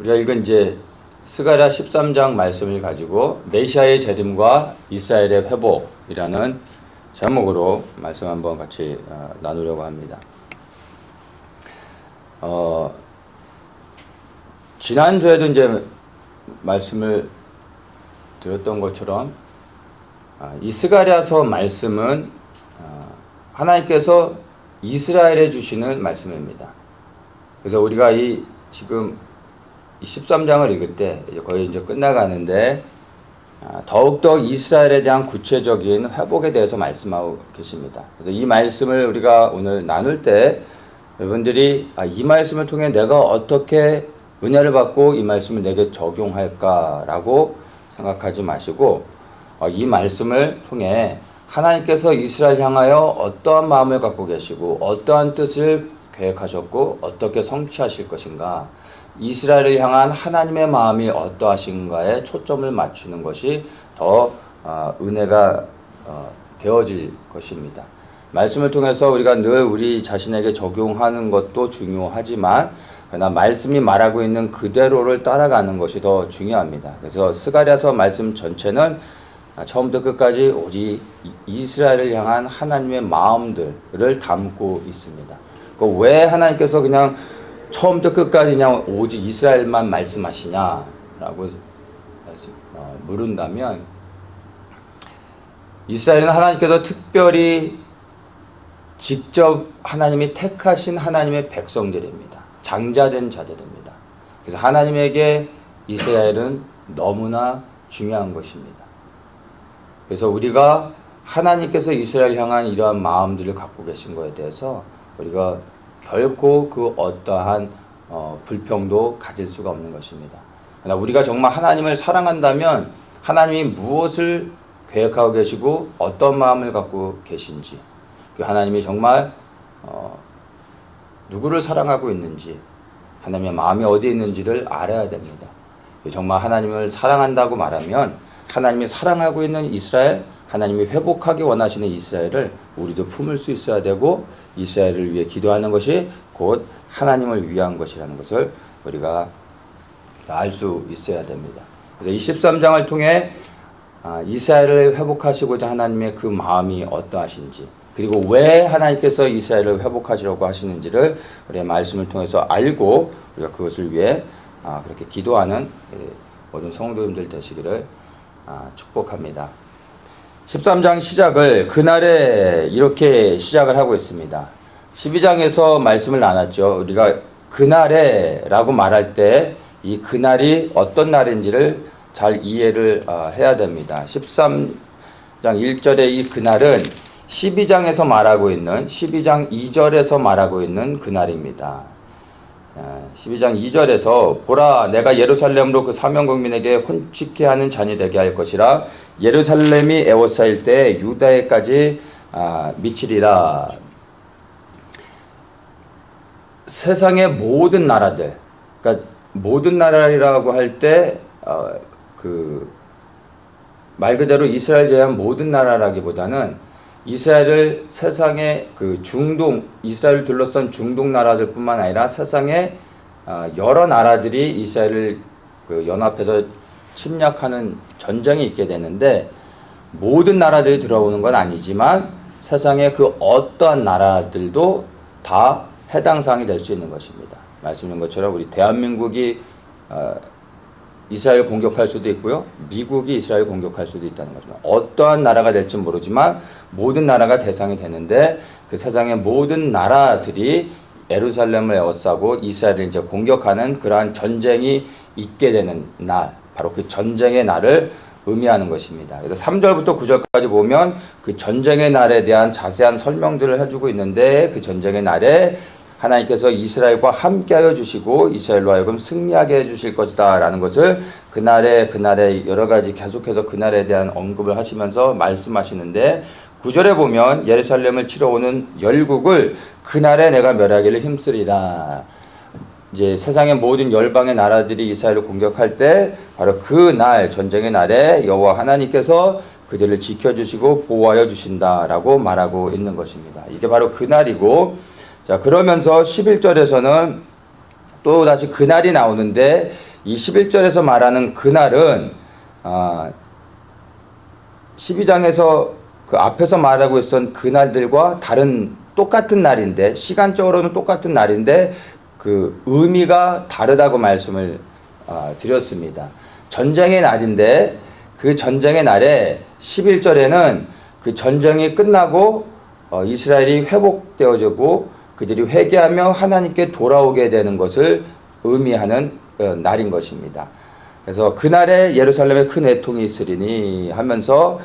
우리가 읽은 이제 스가랴 13장 말씀을 가지고 메시아의 재림과 이스라엘의 회복이라는 제목으로 말씀 한번 같이 나누려고 합니다. 지난주에도 이제 말씀을 드렸던 것처럼 이 스가랴서 말씀은 하나님께서 이스라엘에 주시는 말씀입니다. 그래서 우리가 지금 13장을 읽을 때 거의 이제 끝나가는데 더욱더 이스라엘에 대한 구체적인 회복에 대해서 말씀하고 계십니다. 그래서 이 말씀을 우리가 오늘 나눌 때 여러분들이 이 말씀을 통해 내가 어떻게 은혜를 받고 이 말씀을 내게 적용할까라고 생각하지 마시고 이 말씀을 통해 하나님께서 이스라엘 향하여 어떠한 마음을 갖고 계시고 어떠한 뜻을 계획하셨고 어떻게 성취하실 것인가, 이스라엘을 향한 하나님의 마음이 어떠하신가에 초점을 맞추는 것이 더 은혜가 되어질 것입니다. 말씀을 통해서 우리가 늘 우리 자신에게 적용하는 것도 중요하지만 그러나 말씀이 말하고 있는 그대로를 따라가는 것이 더 중요합니다. 그래서 스가랴서 말씀 전체는 처음부터 끝까지 오직 이스라엘을 향한 하나님의 마음들을 담고 있습니다. 왜 하나님께서 그냥 처음부터 끝까지 그냥 오직 이스라엘만 말씀하시냐라고 물은다면, 이스라엘은 하나님께서 특별히 직접 하나님이 택하신 하나님의 백성들입니다. 장자된 자들입니다. 그래서 하나님에게 이스라엘은 너무나 중요한 것입니다. 그래서 우리가 하나님께서 이스라엘 향한 이러한 마음들을 갖고 계신 것에 대해서 우리가 결코 그 어떠한 불평도 가질 수가 없는 것입니다. 그러나 우리가 정말 하나님을 사랑한다면 하나님이 무엇을 계획하고 계시고 어떤 마음을 갖고 계신지, 그 하나님이 정말 누구를 사랑하고 있는지, 하나님의 마음이 어디에 있는지를 알아야 됩니다. 정말 하나님을 사랑한다고 말하면 하나님이 사랑하고 있는 이스라엘, 하나님이 회복하기 원하시는 이스라엘을 우리도 품을 수 있어야 되고, 이스라엘을 위해 기도하는 것이 곧 하나님을 위한 것이라는 것을 우리가 알 수 있어야 됩니다. 그래서 이 13장을 통해 이스라엘을 회복하시고자 하나님의 그 마음이 어떠하신지, 그리고 왜 하나님께서 이스라엘을 회복하시려고 하시는지를 우리의 말씀을 통해서 알고 우리가 그것을 위해 그렇게 기도하는 모든 성도님들 되시기를 축복합니다. 13장 시작을 그날에 이렇게 시작을 하고 있습니다. 12장에서 말씀을 나눴죠. 우리가 그날에 라고 말할 때 이 그날이 어떤 날인지를 잘 이해를 해야 됩니다. 13장 1절의 이 그날은 12장에서 말하고 있는 12장 2절에서 말하고 있는 그날입니다. 12장 2절에서 보라, 내가 예루살렘으로 그 사명국민에게 혼축케 하는 잔이 되게 할 것이라. 예루살렘이 에워싸일 때 유다에까지 미치리라. 세상의 모든 나라들, 그러니까 모든 나라라고 할 때 말 그대로 이스라엘 제외한 모든 나라라기보다는 이스라엘을 세상의 이스라엘을 둘러싼 중동 나라들뿐만 아니라 세상의 여러 나라들이 이스라엘을 연합해서 침략하는 전쟁이 있게 되는데, 모든 나라들이 들어오는 건 아니지만 세상의 그 어떠한 나라들도 다 해당 사항이 될 수 있는 것입니다. 말씀드린 것처럼 우리 대한민국이 이스라엘 공격할 수도 있고요, 미국이 이스라엘 공격할 수도 있다는 거죠. 어떠한 나라가 될지 모르지만 모든 나라가 대상이 되는데, 그 세상의 모든 나라들이 예루살렘을 에워싸고 이스라엘을 이제 공격하는 그러한 전쟁이 있게 되는 날, 바로 그 전쟁의 날을 의미하는 것입니다. 그래서 3절부터 9절까지 보면 그 전쟁의 날에 대한 자세한 설명들을 해주고 있는데, 그 전쟁의 날에 하나님께서 이스라엘과 함께하여 주시고 이스라엘로 하여금 승리하게 해주실 것이다 라는 것을 그날에 여러 가지 계속해서 그날에 대한 언급을 하시면서 말씀하시는데, 9절에 보면 예루살렘을 치러 오는 열국을 그날에 내가 멸하기를 힘쓰리라. 이제 세상의 모든 열방의 나라들이 이스라엘을 공격할 때 바로 그 날, 전쟁의 날에 여호와 하나님께서 그들을 지켜주시고 보호하여 주신다라고 말하고 있는 것입니다. 이게 바로 그날이고, 자, 그러면서 11절에서는 또 다시 그날이 나오는데 이 11절에서 말하는 그날은 12장에서 그 앞에서 말하고 있었던 그날들과 다른 똑같은 날인데 시간적으로는 똑같은 날인데 그 의미가 다르다고 말씀을 드렸습니다. 전쟁의 날인데 그 전쟁의 날에 11절에는 그 전쟁이 끝나고 이스라엘이 회복되어지고 그들이 회개하며 하나님께 돌아오게 되는 것을 의미하는 날인 것입니다. 그래서 그날에 예루살렘에 큰 애통이 있으리니 하면서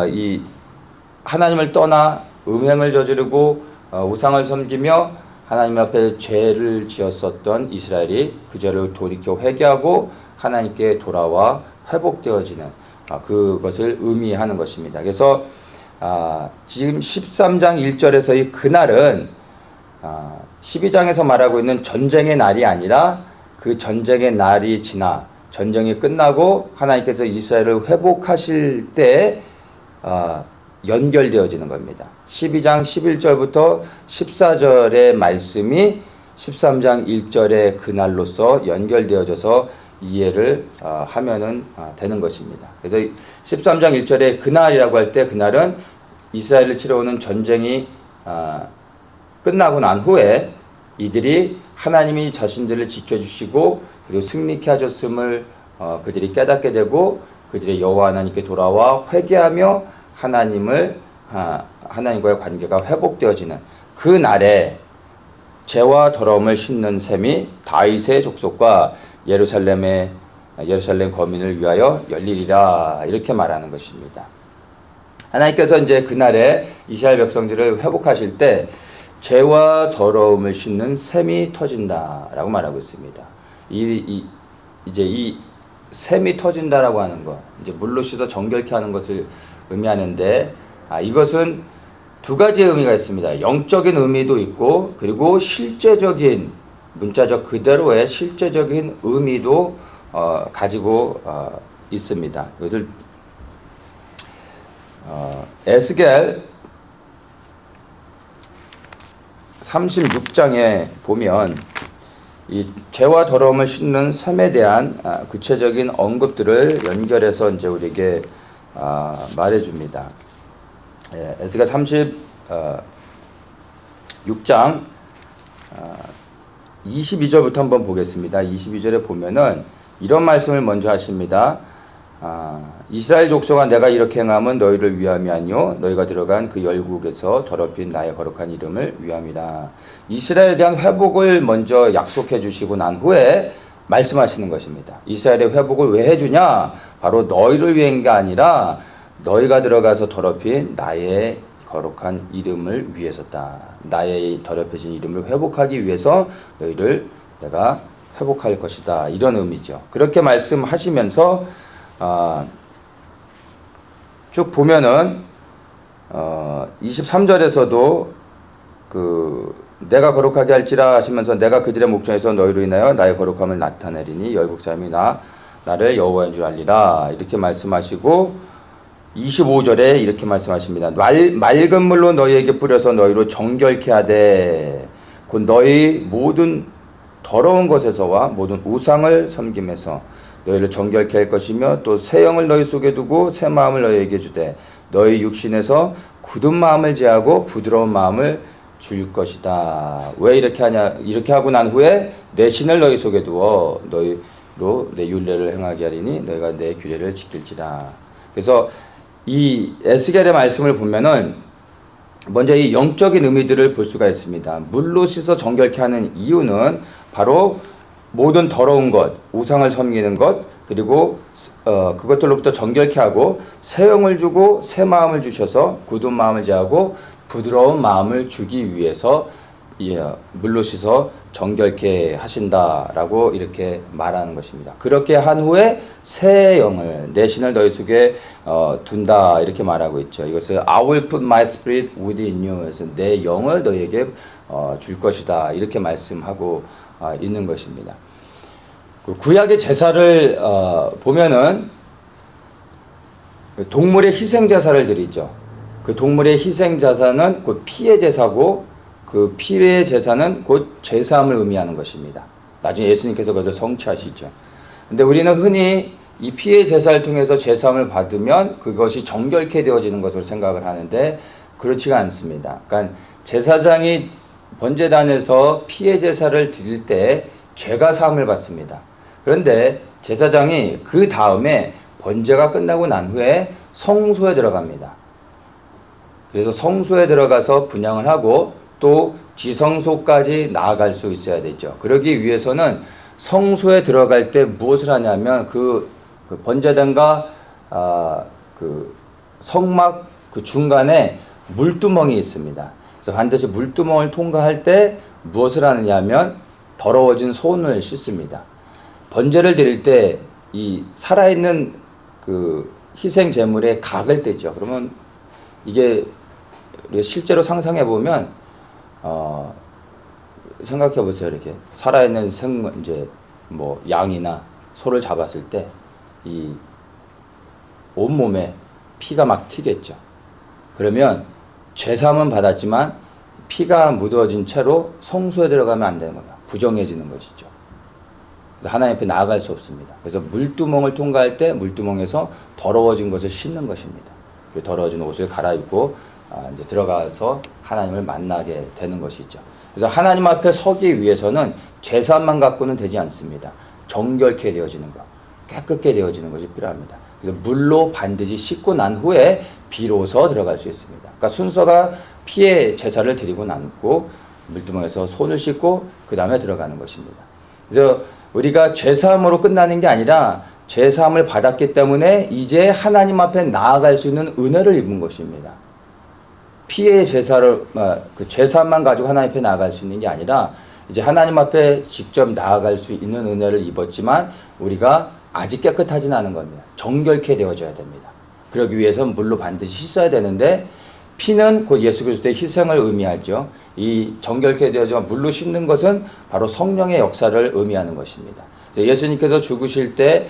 이 하나님을 떠나 음행을 저지르고 우상을 섬기며 하나님 앞에 죄를 지었었던 이스라엘이 그 죄를 돌이켜 회개하고 하나님께 돌아와 회복되어지는 그것을 의미하는 것입니다. 그래서 지금 13장 1절에서의 그날은 12장에서 말하고 있는 전쟁의 날이 아니라 그 전쟁의 날이 지나 전쟁이 끝나고 하나님께서 이스라엘을 회복하실 때 연결되어지는 겁니다. 12장 11절부터 14절의 말씀이 13장 1절의 그날로서 연결되어져서 이해를 하면은 되는 것입니다. 그래서 13장 1절의 그날이라고 할 때 그날은 이스라엘을 치러오는 전쟁이 끝나고 난 후에 이들이 하나님이 자신들을 지켜주시고 그리고 승리케 하셨음을 그들이 깨닫게 되고 그들의 여호와 하나님께 돌아와 회개하며 하나님과의 관계가 회복되어지는 그 날에 죄와 더러움을 씻는 셈이 다윗의 족속과 예루살렘 거민을 위하여 열리리라 이렇게 말하는 것입니다. 하나님께서 이제 그날에 이스라엘 백성들을 회복하실 때 죄와 더러움을 씻는 셈이 터진다라고 말하고 있습니다. 이제 이 셈이 터진다라고 하는 것, 이제 물로 씻어 정결케 하는 것을 의미하는데 이것은 두 가지의 의미가 있습니다. 영적인 의미도 있고 그리고 실제적인 문자적 그대로의 실제적인 의미도 가지고 있습니다. 이것을 에스겔 36장에 보면 이 죄와 더러움을 씻는 셈에 대한 구체적인 언급들을 연결해서 이제 우리에게 말해줍니다. 에스겔 36장 22절부터 한번 보겠습니다. 22절에 보면은 이런 말씀을 먼저 하십니다. 이스라엘 족속아 내가 이렇게 행함은 너희를 위함이 아니요 너희가 들어간 그 열국에서 더럽힌 나의 거룩한 이름을 위함이라. 이스라엘에 대한 회복을 먼저 약속해 주시고 난 후에 말씀하시는 것입니다. 이스라엘의 회복을 왜 해주냐? 바로 너희를 위한 게 아니라 너희가 들어가서 더럽힌 나의 거룩한 이름을 위해서다. 나의 더럽혀진 이름을 회복하기 위해서 너희를 내가 회복할 것이다. 이런 의미죠. 그렇게 말씀하시면서 쭉 보면은 23절에서도 내가 거룩하게 할지라 하시면서 내가 그들의 목전에서 너희로 인하여 나의 거룩함을 나타내리니 열국 사람이 나를 여호와인 줄 알리라 이렇게 말씀하시고 25절에 이렇게 말씀하십니다. 맑은 물로 너희에게 뿌려서 너희로 정결케 하되 곧 너희 모든 더러운 것에서와 모든 우상을 섬김에서 너희를 정결케 할 것이며 또 새 영을 너희 속에 두고 새 마음을 너희에게 주되 너희 육신에서 굳은 마음을 제하고 부드러운 마음을 줄 것이다. 왜 이렇게 하냐? 이렇게 하고 난 후에 내 신을 너희 속에 두어 너희로 내 율례를 행하게 하리니 너희가 내 규례를 지킬지라. 그래서 이 에스겔의 말씀을 보면은 먼저 이 영적인 의미들을 볼 수가 있습니다. 물로 씻어 정결케 하는 이유는 바로 모든 더러운 것, 우상을 섬기는 것, 그리고 그것들로부터 정결케 하고 새 영을 주고 새 마음을 주셔서 굳은 마음을 제하고 부드러운 마음을 주기 위해서 물로 씻어 정결케 하신다라고 이렇게 말하는 것입니다. 그렇게 한 후에 새 영을 내 신을 너희 속에 둔다 이렇게 말하고 있죠. 이것을 I will put my spirit within you. 그래서 내 영을 너희에게 줄 것이다 이렇게 말씀하고 있는 것입니다. 구약의 제사를 보면은 동물의 희생 제사를 드리죠. 그 동물의 희생 제사는 곧 피의 제사고 그 피의 제사는 곧 죄사함을 의미하는 것입니다. 나중에 예수님께서 그것을 성취하시죠. 근데 우리는 흔히 이 피의 제사를 통해서 제사함을 받으면 그것이 정결케 되어지는 것으로 생각을 하는데 그렇지가 않습니다. 그러니까 제사장이 번제단에서 피의 제사를 드릴 때 죄가 사함을 받습니다. 그런데 제사장이 그 다음에 번제가 끝나고 난 후에 성소에 들어갑니다. 그래서 성소에 들어가서 분향을 하고 또 지성소까지 나아갈 수 있어야 되죠. 그러기 위해서는 성소에 들어갈 때 무엇을 하냐면 그 번제단과 그 성막 그 중간에 물두멍이 있습니다. 그래서 반드시 물두멍을 통과할 때 무엇을 하느냐면 더러워진 손을 씻습니다. 번제를 드릴 때 이 살아있는 그 희생 제물에 각을 떼죠. 그러면 이게 우리가 실제로 상상해 보면 생각해 보세요. 이렇게 살아있는 이제 뭐 양이나 소를 잡았을 때 이 온몸에 피가 막 튀겠죠. 그러면 죄사함은 받았지만 피가 묻어진 채로 성소에 들어가면 안 되는 거예요. 부정해지는 것이죠. 하나님 앞에 나아갈 수 없습니다. 그래서 물두멍을 통과할 때 물두멍에서 더러워진 것을 씻는 것입니다. 그리고 더러워진 옷을 갈아입고 이제 들어가서 하나님을 만나게 되는 것이죠. 그래서 하나님 앞에 서기 위해서는 제사만 갖고는 되지 않습니다. 정결케 되어지는 것, 깨끗게 되어지는 것이 필요합니다. 그래서 물로 반드시 씻고 난 후에 비로소 들어갈 수 있습니다. 그러니까 순서가 피의 제사를 드리고 남고 물두멍에서 손을 씻고 그 다음에 들어가는 것입니다. 그래서 우리가 죄사함으로 끝나는 게 아니라 죄사함을 받았기 때문에 이제 하나님 앞에 나아갈 수 있는 은혜를 입은 것입니다. 피의 제사를 그 죄사함만 가지고 하나님 앞에 나아갈 수 있는 게 아니라 이제 하나님 앞에 직접 나아갈 수 있는 은혜를 입었지만 우리가 아직 깨끗하진 않은 겁니다. 정결케 되어져야 됩니다. 그러기 위해서는 물로 반드시 씻어야 되는데 피는 곧 예수 그리스도의 희생을 의미하죠. 이 정결케 되어져 물로 씻는 것은 바로 성령의 역사를 의미하는 것입니다. 예수님께서 죽으실 때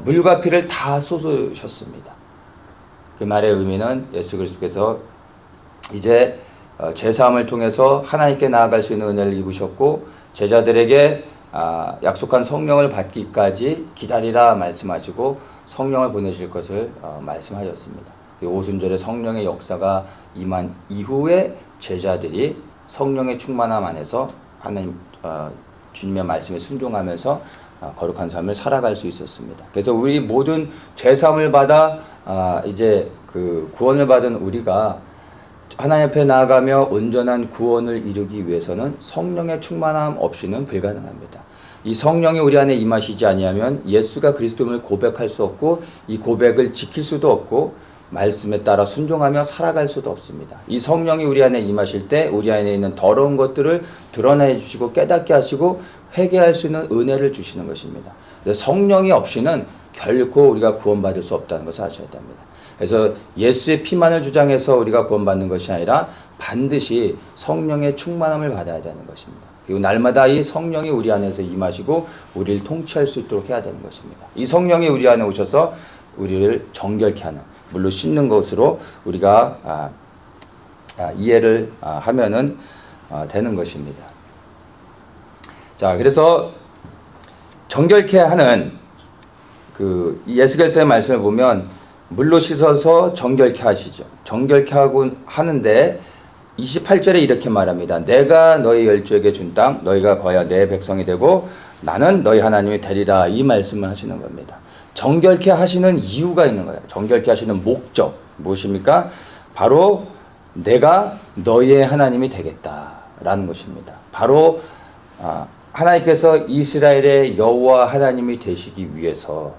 물과 피를 다 쏟으셨습니다. 그 말의 의미는 예수 그리스도께서 이제 제사함을 통해서 하나님께 나아갈 수 있는 은혜를 입으셨고 제자들에게 약속한 성령을 받기까지 기다리라 말씀하시고 성령을 보내실 것을 말씀하셨습니다. 오순절에 성령의 역사가 임한 이후에 제자들이 성령의 충만함 안에서 하나님 주님의 말씀에 순종하면서 거룩한 삶을 살아갈 수 있었습니다. 그래서 우리 모든 죄사함을 받아 이제 그 구원을 받은 우리가 하나님 앞에 나아가며 온전한 구원을 이루기 위해서는 성령의 충만함 없이는 불가능합니다. 이 성령이 우리 안에 임하시지 아니하면 예수가 그리스도임을 고백할 수 없고 이 고백을 지킬 수도 없고 말씀에 따라 순종하며 살아갈 수도 없습니다. 이 성령이 우리 안에 임하실 때 우리 안에 있는 더러운 것들을 드러내 주시고 깨닫게 하시고 회개할 수 있는 은혜를 주시는 것입니다. 그래서 성령이 없이는 결코 우리가 구원받을 수 없다는 것을 아셔야 됩니다. 그래서 예수의 피만을 주장해서 우리가 구원받는 것이 아니라 반드시 성령의 충만함을 받아야 되는 것입니다. 그리고 날마다 이 성령이 우리 안에서 임하시고 우리를 통치할 수 있도록 해야 되는 것입니다. 이 성령이 우리 안에 오셔서 우리를 정결케 하는 물로 씻는 것으로 우리가 이해를 하면은 되는 것입니다. 자, 그래서 정결케 하는 그 예수께서의 말씀을 보면 물로 씻어서 정결케 하시죠. 정결케 하고 하는데 28절에 이렇게 말합니다. 내가 너희 열조에게 준 땅 너희가 거야 내 백성이 되고 나는 너희 하나님이 되리라 이 말씀을 하시는 겁니다. 정결케 하시는 이유가 있는 거예요. 정결케 하시는 목적 무엇입니까? 바로 내가 너희의 하나님이 되겠다라는 것입니다. 바로 하나님께서 이스라엘의 여호와 하나님이 되시기 위해서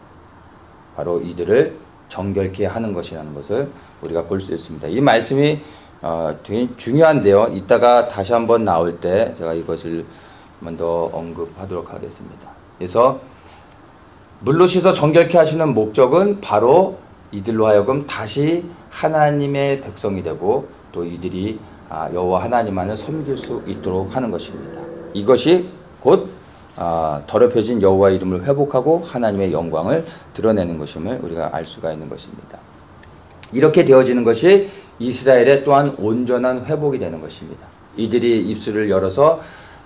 바로 이들을 정결케 하는 것이라는 것을 우리가 볼 수 있습니다. 이 말씀이 되게 중요한데요. 이따가 다시 한번 나올 때 제가 이것을 한 번 더 언급하도록 하겠습니다. 그래서 물로 씻어 정결케 하시는 목적은 바로 이들로 하여금 다시 하나님의 백성이 되고 또 이들이 여호와 하나님만을 섬길 수 있도록 하는 것입니다. 이것이 곧 더럽혀진 여호와 이름을 회복하고 하나님의 영광을 드러내는 것임을 우리가 알 수가 있는 것입니다. 이렇게 되어지는 것이 이스라엘의 또한 온전한 회복이 되는 것입니다. 이들이 입술을 열어서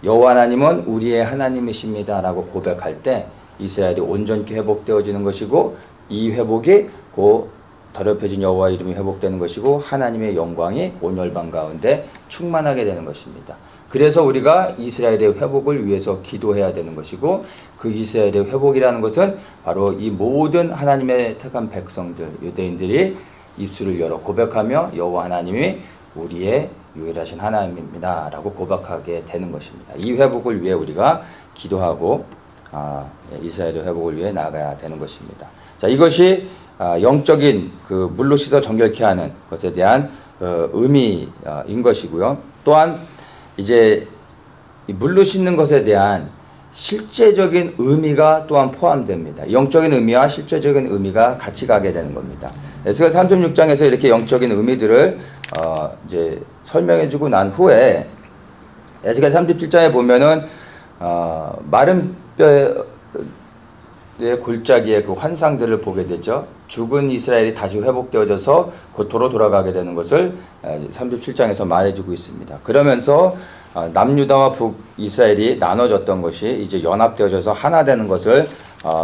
여호와 하나님은 우리의 하나님이십니다라고 고백할 때 이스라엘이 온전히 회복되어지는 것이고, 이 회복이 곧 더럽혀진 여호와 이름이 회복되는 것이고, 하나님의 영광이 온 열방 가운데 충만하게 되는 것입니다. 그래서 우리가 이스라엘의 회복을 위해서 기도해야 되는 것이고, 그 이스라엘의 회복이라는 것은 바로 이 모든 하나님의 택한 백성들, 유대인들이 입술을 열어 고백하며 여호와 하나님이 우리의 유일하신 하나님입니다 라고 고백하게 되는 것입니다. 이 회복을 위해 우리가 기도하고 이스라엘의 회복을 위해 나아가야 되는 것입니다. 자, 이것이 영적인 그 물로 씻어 정결케 하는 것에 대한 의미인 것이고요. 또한 이제 물로 씻는 것에 대한 실제적인 의미가 또한 포함됩니다. 영적인 의미와 실제적인 의미가 같이 가게 되는 겁니다. 에스겔 36장에서 이렇게 영적인 의미들을 이제 설명해주고 난 후에 에스겔 37장에 보면은 마른 뼈의 골짜기의 그 환상들을 보게 되죠. 죽은 이스라엘이 다시 회복되어져서 고토로 돌아가게 되는 것을 37장에서 말해주고 있습니다. 그러면서 남유다와 북이스라엘이 나눠졌던 것이 이제 연합되어져서 하나 되는 것을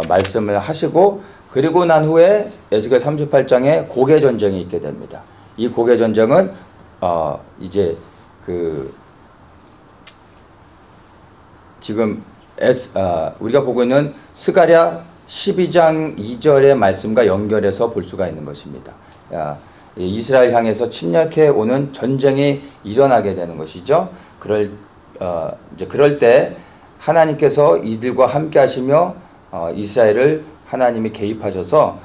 말씀을 하시고, 그리고 난 후에 에스겔 38장에 고개 전쟁이 있게 됩니다. 이 고개 전쟁은 이제 그 지금 우리가 보고 있는 스가랴 12장 2절의 말씀과 연결해서 볼 수가 있는 것입니다. 이스라엘 향해서 침략해 오는 전쟁이 일어나게 되는 것이죠. 그럴 때 하나님께서 이들과 함께 하시며 이스라엘을 하나님이 개입하셔서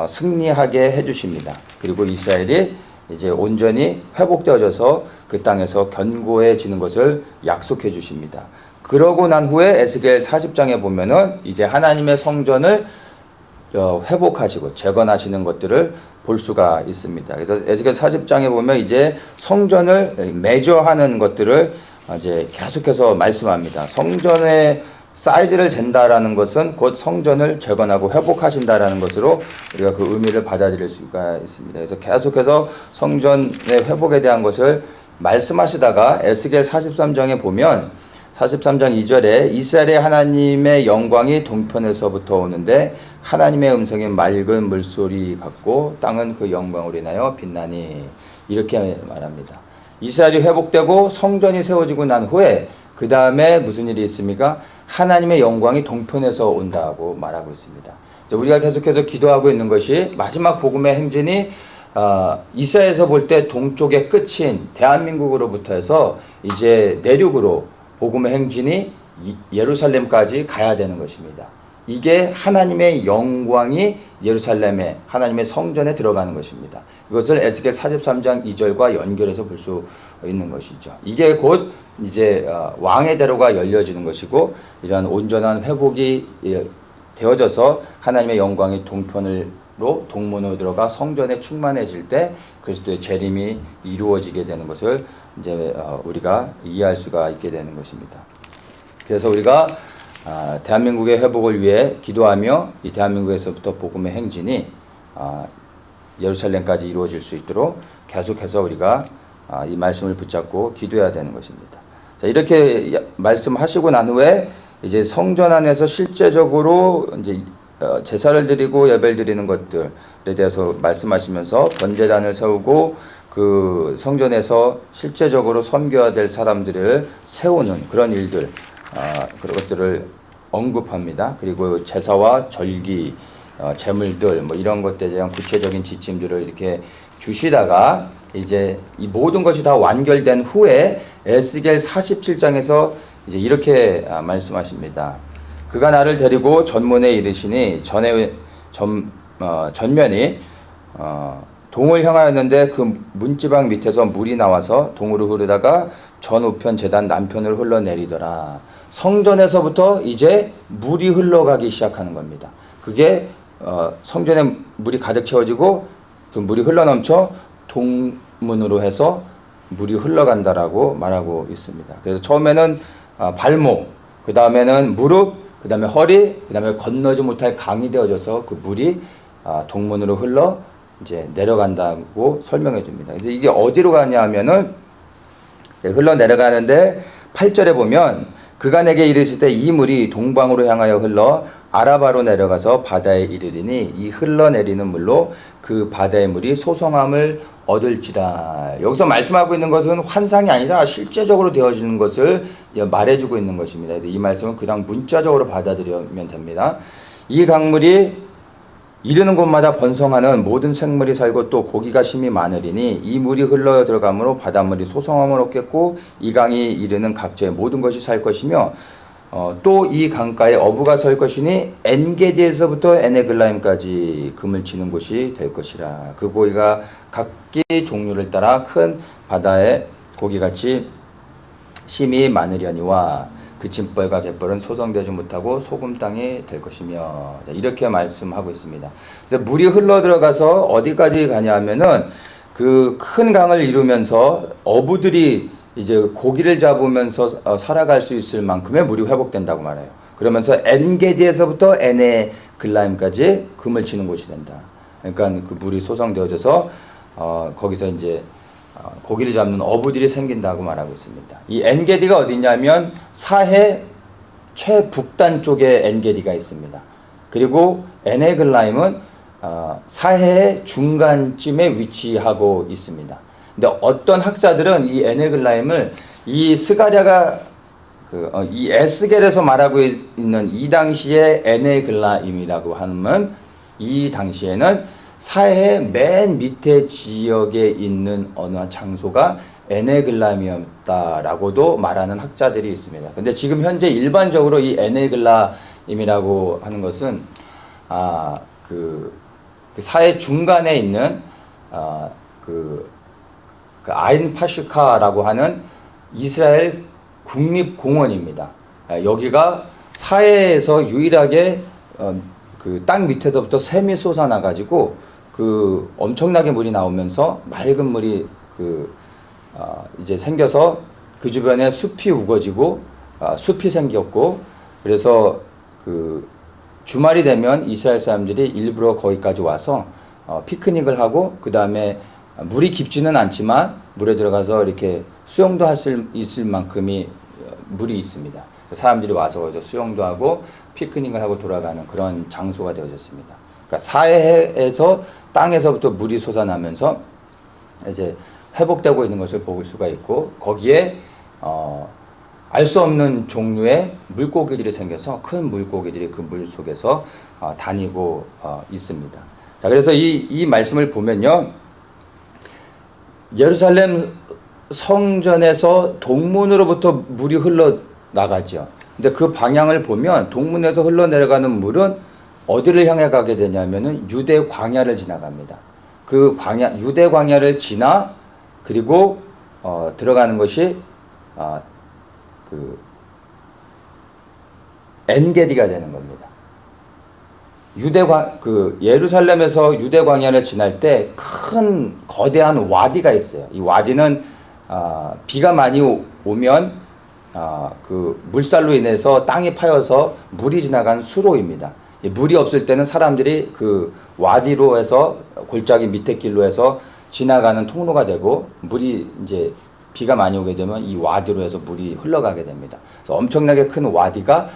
승리하게 해주십니다. 그리고 이스라엘이 이제 온전히 회복되어져서 그 땅에서 견고해지는 것을 약속해 주십니다. 그러고 난 후에 에스겔 40장에 보면은 이제 하나님의 성전을 회복하시고 재건하시는 것들을 볼 수가 있습니다. 그래서 에스겔 40장에 보면 이제 성전을 메저하는 것들을 이제 계속해서 말씀합니다. 성전의 사이즈를 잰다라는 것은 곧 성전을 재건하고 회복하신다라는 것으로 우리가 그 의미를 받아들일 수가 있습니다. 그래서 계속해서 성전의 회복에 대한 것을 말씀하시다가 에스겔 43장에 보면 43장 2절에 이스라엘의 하나님의 영광이 동편에서부터 오는데 하나님의 음성이 맑은 물소리 같고 땅은 그 영광으로 인하여 빛나니, 이렇게 말합니다. 이스라엘이 회복되고 성전이 세워지고 난 후에 그 다음에 무슨 일이 있습니까? 하나님의 영광이 동편에서 온다고 말하고 있습니다. 우리가 계속해서 기도하고 있는 것이 마지막 복음의 행진이 이스라엘에서 볼 때 동쪽의 끝인 대한민국으로부터 해서 이제 내륙으로 복음의 행진이 예루살렘까지 가야 되는 것입니다. 이게 하나님의 영광이 예루살렘에 하나님의 성전에 들어가는 것입니다. 이것을 에스겔 43장 2절과 연결해서 볼 수 있는 것이죠. 이게 곧 이제 왕의 대로가 열려지는 것이고, 이러한 온전한 회복이 되어져서 하나님의 영광이 동문으로 들어가 성전에 충만해질 때 그리스도의 재림이 이루어지게 되는 것을 이제 우리가 이해할 수가 있게 되는 것입니다. 그래서 우리가 대한민국의 회복을 위해 기도하며 이 대한민국에서부터 복음의 행진이 예루살렘까지 이루어질 수 있도록 계속해서 우리가 이 말씀을 붙잡고 기도해야 되는 것입니다. 자, 이렇게 말씀하시고 난 후에 이제 성전 안에서 실제적으로 이제 제사를 드리고 예배를 드리는 것들에 대해서 말씀하시면서 번제단을 세우고 그 성전에서 실제적으로 섬겨야 될 사람들을 세우는 그런 일들, 그런 것들을 언급합니다. 그리고 제사와 절기, 제물들 뭐 이런 것들에 대한 구체적인 지침들을 이렇게 주시다가 이제 이 모든 것이 다 완결된 후에 에스겔 47장에서 이제 이렇게 말씀하십니다. 그가 나를 데리고 전문에 이르시니 전면이 동을 향하였는데 그 문지방 밑에서 물이 나와서 동으로 흐르다가 전우편 제단 남편으로 흘러내리더라. 성전에서부터 이제 물이 흘러가기 시작하는 겁니다. 그게 성전에 물이 가득 채워지고 그 물이 흘러넘쳐 동문으로 해서 물이 흘러간다라고 말하고 있습니다. 그래서 처음에는 발목, 그 다음에는 무릎, 그 다음에 허리, 그 다음에 건너지 못할 강이 되어져서 그 물이 동문으로 흘러 이제 내려간다고 설명해 줍니다. 그래서 이게 어디로 가냐 하면은 흘러 내려가는데 8절에 보면 그가 내게 이르실 때 이 물이 동방으로 향하여 흘러 아라바로 내려가서 바다에 이르리니 이 흘러내리는 물로 그 바다의 물이 소성함을 얻을지라. 여기서 말씀하고 있는 것은 환상이 아니라 실제적으로 되어지는 것을 말해주고 있는 것입니다. 이 말씀은 그냥 문자적으로 받아들이면 됩니다. 이 강물이 이르는 곳마다 번성하는 모든 생물이 살고 또 고기가 심히 많으리니 이 물이 흘러 들어가므로 바닷물이 소성함을 얻겠고 이 강이 이르는 각처의 모든 것이 살 것이며 또 이 강가에 어부가 설 것이니 엔게디에서부터 에네글라임까지 금을 치는 곳이 될 것이라. 그 고기가 각기 종류를 따라 큰 바다의 고기같이 심히 많으려니와 그 짐벌과 갯벌은 소성되지 못하고 소금 땅이 될 것이며 이렇게 말씀하고 있습니다. 그래서 물이 흘러 들어가서 어디까지 가냐 하면은 그 큰 강을 이루면서 어부들이 이제 고기를 잡으면서 살아갈 수 있을 만큼의 물이 회복된다고 말해요. 그러면서 엔게디에서부터 에네글라임까지 금을 치는 곳이 된다. 그러니까 그 물이 소성되어져서 거기서 이제 고기를 잡는 어부들이 생긴다고 말하고 있습니다. 이 엔게디가 어디냐면 사해 최북단 쪽에 엔게디가 있습니다. 그리고 에네글라임은 사해의 중간쯤에 위치하고 있습니다. 근데 어떤 학자들은 이 에네글라임을 이 스가랴가 이 에스겔에서 말하고 있는 이 당시의 에네글라임이라고 하면 이 당시에는 사해 맨 밑에 지역에 있는 어느 장소가 에네글라임이었다라고도 말하는 학자들이 있습니다. 근데 지금 현재 일반적으로 이 에네글라임이라고 하는 것은 그 사해 중간에 있는 그 아인 파슈카라고 하는 이스라엘 국립공원입니다. 여기가 사해에서 유일하게 그 땅 밑에서부터 샘이 솟아나가지고 그 엄청나게 물이 나오면서 맑은 물이 이제 생겨서 그 주변에 숲이 우거지고 숲이 생겼고 그래서 그 주말이 되면 이스라엘 사람들이 일부러 거기까지 와서 피크닉을 하고 그 다음에 물이 깊지는 않지만 물에 들어가서 이렇게 수영도 할 수 있을 만큼의 물이 있습니다. 사람들이 와서 거기서 수영도 하고 피크닉을 하고 돌아가는 그런 장소가 되어졌습니다. 그러니까 사해에서 땅에서부터 물이 솟아나면서 이제 회복되고 있는 것을 볼 수가 있고 거기에 알 수 없는 종류의 물고기들이 생겨서 큰 물고기들이 그 물 속에서 다니고 있습니다. 자, 그래서 이 말씀을 보면요. 예루살렘 성전에서 동문으로부터 물이 흘러나가죠. 근데 그 방향을 보면 동문에서 흘러내려가는 물은 어디를 향해 가게 되냐면은 유대 광야를 지나갑니다. 그 광야, 유대 광야를 지나 그리고 들어가는 것이 그 엔게디가 되는 겁니다. 예루살렘에서 유대 광야를 지날 때 큰 거대한 와디가 있어요. 이 와디는 비가 많이 오면 그 물살로 인해서 땅이 파여서 물이 지나간 수로입니다. 물이 없을 때는 사람들이 그 와디로 해서 골짜기 밑에 길로 해서 지나가는 통로가 되고 물이 이제 비가 많이 오게 되면 이 와디로 해서 물이 흘러가게 됩니다. 그래서 엄청나게 큰 와디가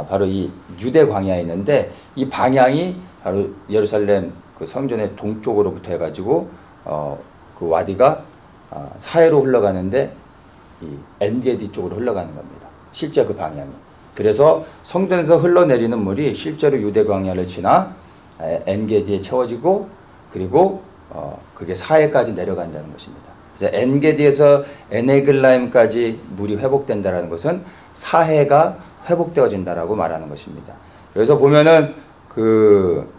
바로 이 유대 광야에 있는데 이 방향이 바로 예루살렘 그 성전의 동쪽으로부터 해가지고 그 와디가 사해로 흘러가는데 이 엔게디 쪽으로 흘러가는 겁니다. 실제 그 방향이. 그래서 성전에서 흘러내리는 물이 실제로 유대 광야를 지나 엔게디에 채워지고 그리고 그게 사해까지 내려간다는 것입니다. 그래서 엔게디에서 에네글라임까지 물이 회복된다는 것은 사해가 회복되어진다라고 말하는 것입니다. 그래서 보면은 그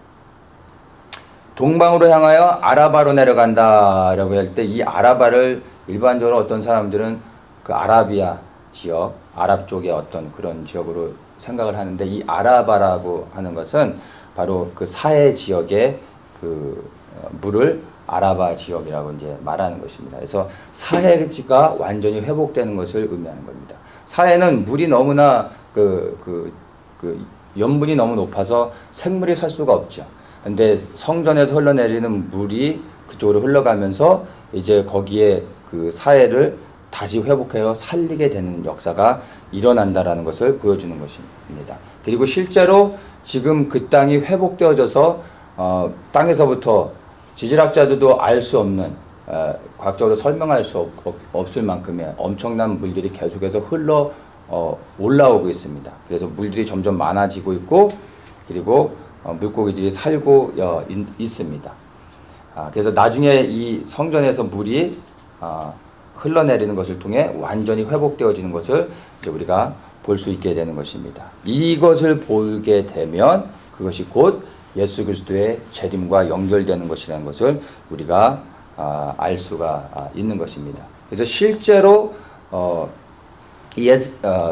동방으로 향하여 아라바로 내려간다라고 할 때 이 아라바를 일반적으로 어떤 사람들은 그 아라비아 지역, 아랍 쪽의 어떤 그런 지역으로 생각을 하는데 이 아라바라고 하는 것은 바로 그 사해 지역의 그 물을 아라바 지역이라고 이제 말하는 것입니다. 그래서 사해지가 완전히 회복되는 것을 의미하는 겁니다. 사해는 물이 너무나 그 염분이 너무 높아서 생물이 살 수가 없죠. 근데 성전에서 흘러내리는 물이 그쪽으로 흘러가면서 이제 거기에 그 사해를 다시 회복해서 살리게 되는 역사가 일어난다라는 것을 보여주는 것입니다. 그리고 실제로 지금 그 땅이 회복되어져서 땅에서부터 지질학자들도 알 수 없는 과학적으로 설명할 수 없을 만큼의 엄청난 물들이 계속해서 흘러 올라오고 있습니다. 그래서 물들이 점점 많아지고 있고 그리고 물고기들이 살고 있습니다. 그래서 나중에 이 성전에서 물이 흘러내리는 것을 통해 완전히 회복되어지는 것을 이제 우리가 볼 수 있게 되는 것입니다. 이것을 보게 되면 그것이 곧 예수 그리스도의 재림과 연결되는 것이라는 것을 우리가 알 수가 있는 것입니다. 그래서 실제로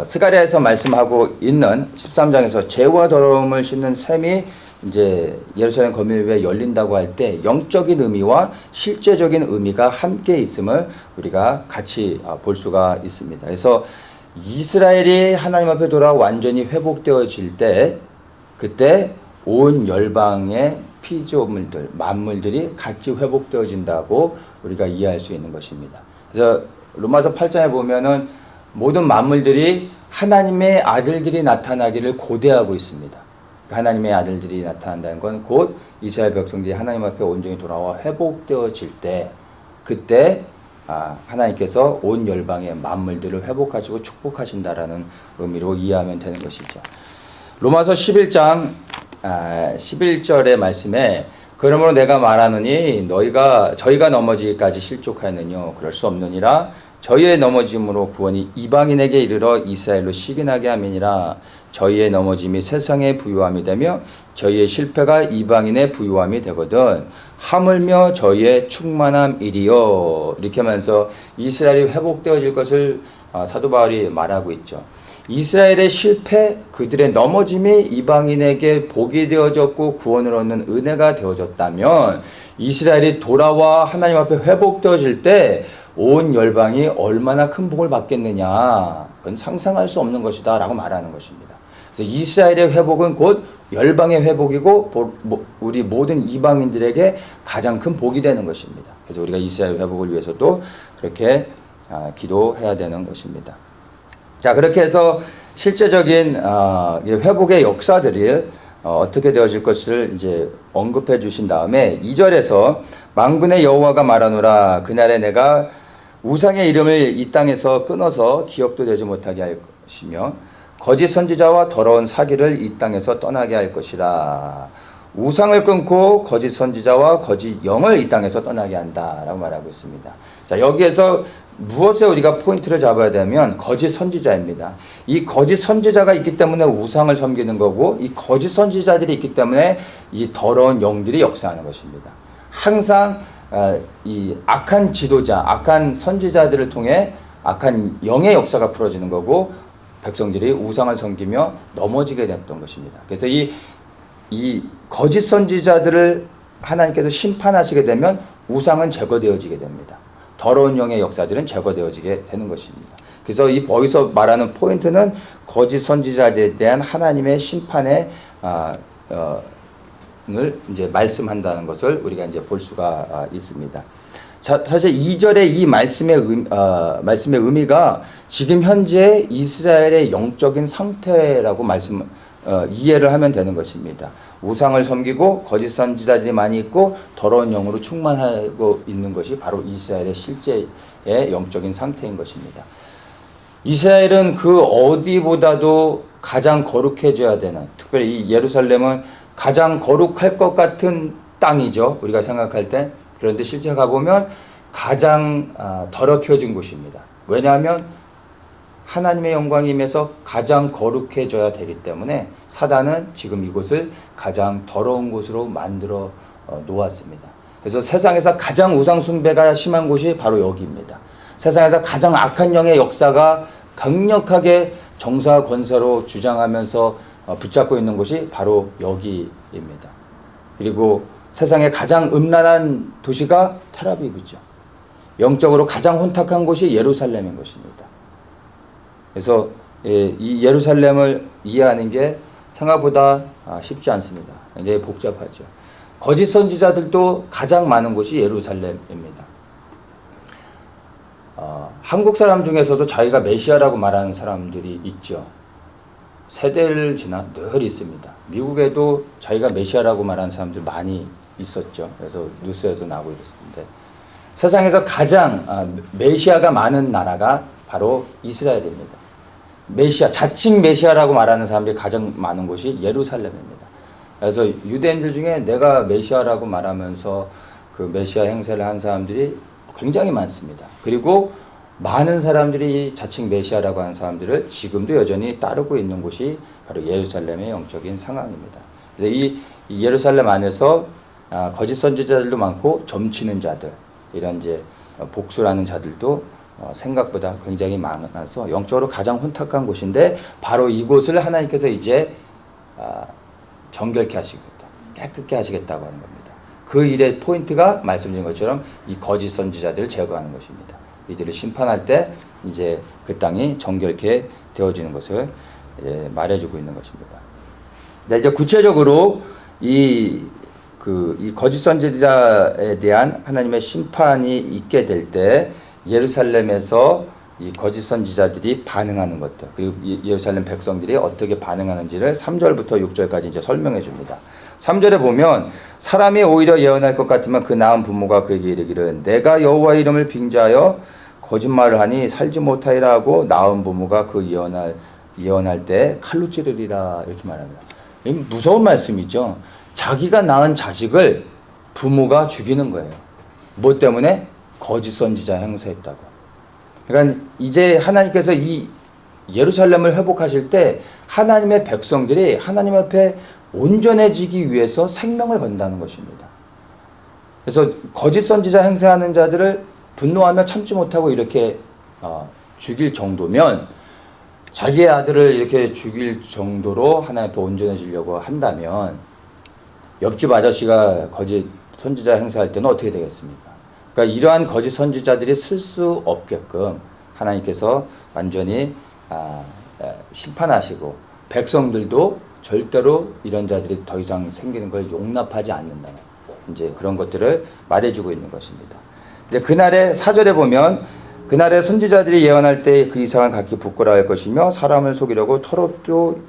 스가랴에서 말씀하고 있는 13장에서 죄와 더러움을 씻는 셈이 이제 예루살렘 거민 위에 열린다고 할 때 영적인 의미와 실제적인 의미가 함께 있음을 우리가 같이 볼 수가 있습니다. 그래서 이스라엘이 하나님 앞에 돌아 완전히 회복되어질 때 그때 온 열방의 피조물들, 만물들이 같이 회복되어진다고 우리가 이해할 수 있는 것입니다. 그래서 로마서 8장에 보면은 모든 만물들이 하나님의 아들들이 나타나기를 고대하고 있습니다. 하나님의 아들들이 나타난다는 건 곧 이스라엘 백성들이 하나님 앞에 온전히 돌아와 회복되어질 때 그때 하나님께서 온 열방의 만물들을 회복하시고 축복하신다라는 의미로 이해하면 되는 것이죠. 로마서 11장 11절의 말씀에 그러므로 내가 말하노니 저희가 넘어지기까지 실족하였느뇨 그럴 수 없느니라 저희의 넘어짐으로 구원이 이방인에게 이르러 이스라엘로 시기나게 함이니라 저희의 넘어짐이 세상의 부유함이 되며 저희의 실패가 이방인의 부유함이 되거든 하물며 저희의 충만함이리요 이렇게 하면서 이스라엘이 회복되어질 것을 사도 바울이 말하고 있죠. 이스라엘의 실패, 그들의 넘어짐이 이방인에게 복이 되어졌고 구원을 얻는 은혜가 되어졌다면 이스라엘이 돌아와 하나님 앞에 회복되어질 때 온 열방이 얼마나 큰 복을 받겠느냐 그건 상상할 수 없는 것이다 라고 말하는 것입니다. 그래서 이스라엘의 회복은 곧 열방의 회복이고 우리 모든 이방인들에게 가장 큰 복이 되는 것입니다. 그래서 우리가 이스라엘 회복을 위해서도 그렇게 기도해야 되는 것입니다. 자, 그렇게 해서 실제적인 회복의 역사들이 어떻게 되어질 것을 이제 언급해 주신 다음에 2절에서 만군의 여호와가 말하노라 그날에 내가 우상의 이름을 이 땅에서 끊어서 기억도 되지 못하게 할 것이며 거짓 선지자와 더러운 사기를 이 땅에서 떠나게 할 것이라. 우상을 끊고 거짓 선지자와 거짓 영을 이 땅에서 떠나게 한다라고 말하고 있습니다. 자, 여기에서 무엇에 우리가 포인트를 잡아야 되면 거짓 선지자입니다. 이 거짓 선지자가 있기 때문에 우상을 섬기는 거고 이 거짓 선지자들이 있기 때문에 이 더러운 영들이 역사하는 것입니다. 항상 이 악한 지도자, 악한 선지자들을 통해 악한 영의 역사가 풀어지는 거고 백성들이 우상을 섬기며 넘어지게 됐던 것입니다. 그래서 이 거짓 선지자들을 하나님께서 심판하시게 되면 우상은 제거되어지게 됩니다. 더러운 영의 역사들은 제거되어지게 되는 것입니다. 그래서 거기서 말하는 포인트는 거짓 선지자들에 대한 하나님의 심판의 을 이제 말씀한다는 것을 우리가 이제 볼 수가 있습니다. 사실 2절의 이 말씀의 의미가 지금 현재 이스라엘의 영적인 상태라고 이해를 하면 되는 것입니다. 우상을 섬기고 거짓 선지자들이 많이 있고 더러운 영으로 충만하고 있는 것이 바로 이스라엘의 실제의 영적인 상태인 것입니다. 이스라엘은 그 어디보다도 가장 거룩해져야 되는, 특별히 이 예루살렘은 가장 거룩할 것 같은 땅이죠. 우리가 생각할 때. 그런데 실제 가보면 가장 더럽혀진 곳입니다. 왜냐하면 하나님의 영광이 임해서 가장 거룩해져야 되기 때문에 사단은 지금 이곳을 가장 더러운 곳으로 만들어 놓았습니다. 그래서 세상에서 가장 우상 숭배가 심한 곳이 바로 여기입니다. 세상에서 가장 악한 영의 역사가 강력하게 정사 권세로 주장하면서 붙잡고 있는 곳이 바로 여기입니다. 그리고 세상의 가장 음란한 도시가 텔아비브죠. 영적으로 가장 혼탁한 곳이 예루살렘인 것입니다. 그래서 이 예루살렘을 이해하는 게 생각보다 쉽지 않습니다. 굉장히 복잡하죠. 거짓 선지자들도 가장 많은 곳이 예루살렘입니다. 한국 사람 중에서도 자기가 메시아라고 말하는 사람들이 있죠. 세대를 지나 늘 있습니다. 미국에도 자기가 메시아라고 말하는 사람들 많이 있었죠. 그래서 뉴스에도 나오고 있었는데 세상에서 가장 메시아가 많은 나라가 바로 이스라엘입니다. 메시아, 자칭 메시아라고 말하는 사람들이 가장 많은 곳이 예루살렘입니다. 그래서 유대인들 중에 내가 메시아라고 말하면서 그 메시아 행세를 한 사람들이 굉장히 많습니다. 그리고 많은 사람들이 자칭 메시아라고 하는 사람들을 지금도 여전히 따르고 있는 곳이 바로 예루살렘의 영적인 상황입니다. 그래서 이 예루살렘 안에서 거짓 선지자들도 많고 점치는 자들, 이런 이제 복수라는 자들도 생각보다 굉장히 많아서 영적으로 가장 혼탁한 곳인데 바로 이곳을 하나님께서 이제 정결케 하시겠다, 깨끗게 하시겠다고 하는 겁니다. 그 일의 포인트가 말씀드린 것처럼 이 거짓 선지자들을 제거하는 것입니다. 이들을 심판할 때 이제 그 땅이 정결케 되어지는 것을 말해주고 있는 것입니다. 네, 이제 구체적으로 이 거짓 선지자에 대한 하나님의 심판이 있게 될 때 예루살렘에서 이 거짓 선지자들이 반응하는 것들, 그리고 예루살렘 백성들이 어떻게 반응하는지를 3절부터 6절까지 이제 설명해 줍니다. 3절에 보면 사람이 오히려 예언할 것 같으면 그 낳은 부모가 그에게 이르기를 내가 여호와의 이름을 빙자하여 거짓말을 하니 살지 못하리라 하고 낳은 부모가 그 예언할 때 칼로 찌르리라, 이렇게 말합니다. 무서운 말씀이죠. 자기가 낳은 자식을 부모가 죽이는 거예요. 뭐 때문에? 거짓 선지자 행세했다고. 그러니까 이제 하나님께서 이 예루살렘을 회복하실 때 하나님의 백성들이 하나님 앞에 온전해지기 위해서 생명을 건다는 것입니다. 그래서 거짓 선지자 행세하는 자들을 분노하며 참지 못하고 이렇게 죽일 정도면, 자기의 아들을 이렇게 죽일 정도로 하나님 앞에 온전해지려고 한다면 옆집 아저씨가 거짓 선지자 행세할 때는 어떻게 되겠습니까? 그러니까 이러한 거짓 선지자들이 쓸 수 없게끔 하나님께서 완전히 심판하시고 백성들도 절대로 이런 자들이 더 이상 생기는 걸 용납하지 않는다는 이제 그런 것들을 말해주고 있는 것입니다. 이제 그날의 4절에 보면 그날에 선지자들이 예언할 때 그 이상은 각기 부끄러워할 것이며 사람을 속이려고 털옷도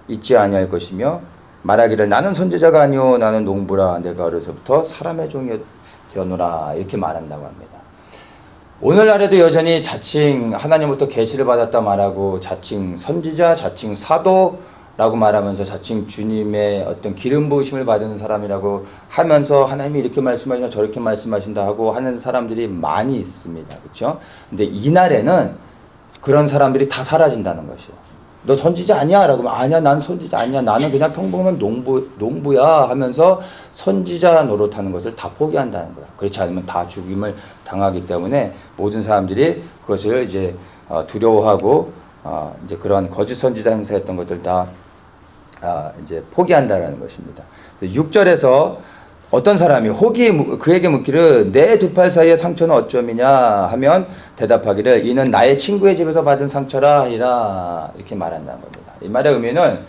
잊지 아니할 것이며 말하기를 나는 선지자가 아니오 나는 농부라 내가 어려서부터 사람의 종이 되어노라, 이렇게 말한다고 합니다. 오늘날에도 여전히 자칭 하나님부터 계시를 받았다 말하고 자칭 선지자, 자칭 사도라고 말하면서 자칭 주님의 어떤 기름 부으심을 받은 사람이라고 하면서 하나님이 이렇게 말씀하시나 저렇게 말씀하신다 하고 하는 사람들이 많이 있습니다. 그렇죠? 근데 이날에는 그런 사람들이 다 사라진다는 것이에요. 너 선지자 아니야? 라고 하면 아니야, 난 선지자 아니야. 나는 그냥 평범한 농부야 하면서 선지자 노릇하는 것을 다 포기한다는 거야. 그렇지 않으면 다 죽임을 당하기 때문에 모든 사람들이 그것을 이제 두려워하고 이제 그런 거짓 선지자 행사했던 것들 다 이제 포기한다라는 것입니다. 6절에서 어떤 사람이 혹이 그에게 묻기를 내 두 팔 사이의 상처는 어쩌미냐 하면 대답하기를 이는 나의 친구의 집에서 받은 상처라 하리라, 이렇게 말한다는 겁니다. 이 말의 의미는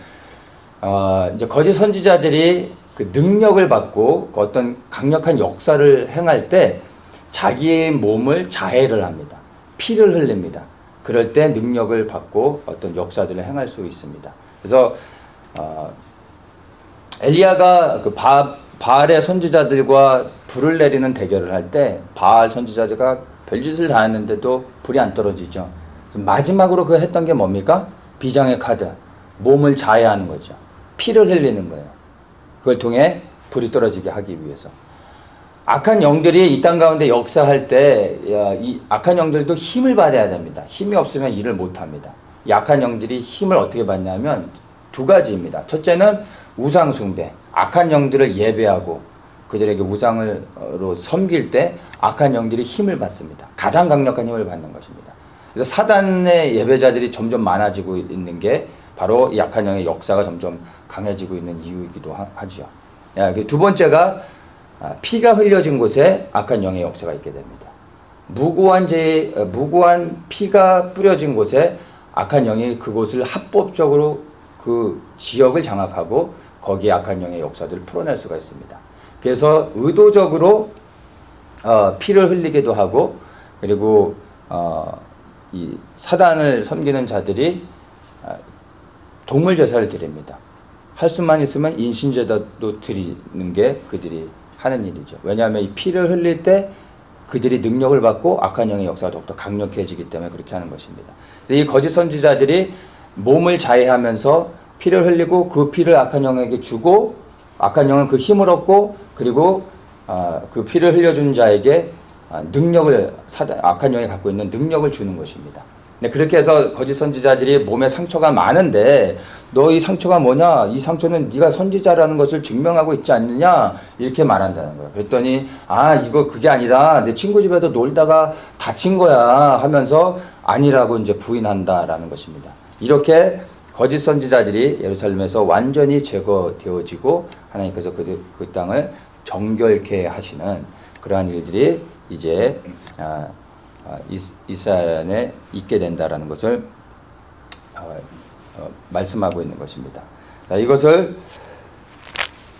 이제 거짓 선지자들이 그 능력을 받고 어떤 강력한 역사를 행할 때 자기의 몸을 자해를 합니다. 피를 흘립니다. 그럴 때 능력을 받고 어떤 역사들을 행할 수 있습니다. 그래서 엘리야가 그 바알의 선지자들과 불을 내리는 대결을 할 때 바알 선지자들과 별짓을 다 했는데도 불이 안 떨어지죠. 마지막으로 그 했던 게 뭡니까? 비장의 카드, 몸을 자해하는 거죠. 피를 흘리는 거예요. 그걸 통해 불이 떨어지게 하기 위해서. 악한 영들이 이 땅 가운데 역사할 때 이 악한 영들도 힘을 받아야 됩니다. 힘이 없으면 일을 못합니다. 이 악한 영들이 힘을 어떻게 받냐면 두 가지입니다. 첫째는 우상 숭배, 악한 영들을 예배하고 그들에게 우상으로 섬길 때 악한 영들이 힘을 받습니다. 가장 강력한 힘을 받는 것입니다. 그래서 사단의 예배자들이 점점 많아지고 있는 게 바로 이 악한 영의 역사가 점점 강해지고 있는 이유이기도 하죠. 두 번째가 피가 흘려진 곳에 악한 영의 역사가 있게 됩니다. 무고한 피가 뿌려진 곳에 악한 영이 그곳을 합법적으로 그 지역을 장악하고 거기에 악한 영의 역사들을 풀어낼 수가 있습니다. 그래서 의도적으로 피를 흘리기도 하고 그리고 이 사단을 섬기는 자들이 동물 제사를 드립니다. 할 수만 있으면 인신제사도 드리는 게 그들이 하는 일이죠. 왜냐하면 이 피를 흘릴 때 그들이 능력을 받고 악한 영의 역사가 더욱더 강력해지기 때문에 그렇게 하는 것입니다. 그래서 이 거짓 선지자들이 몸을 자해하면서 피를 흘리고 그 피를 악한 영에게 주고 악한 영은 그 힘을 얻고 그리고 그 피를 흘려준 자에게 능력을 악한 영이 갖고 있는 능력을 주는 것입니다. 네, 그렇게 해서 거짓 선지자들이 몸에 상처가 많은데 너 이 상처가 뭐냐? 이 상처는 네가 선지자라는 것을 증명하고 있지 않느냐? 이렇게 말한다는 거예요. 그랬더니 이거 그게 아니라 내 친구 집에서 놀다가 다친 거야 하면서 아니라고 이제 부인한다라는 것입니다. 이렇게 거짓 선지자들이 예루살렘에서 완전히 제거되어지고 하나님께서 그 땅을 정결케 하시는 그러한 일들이 이제 이스라엘에 있게 된다라는 것을 말씀하고 있는 것입니다. 자, 이것을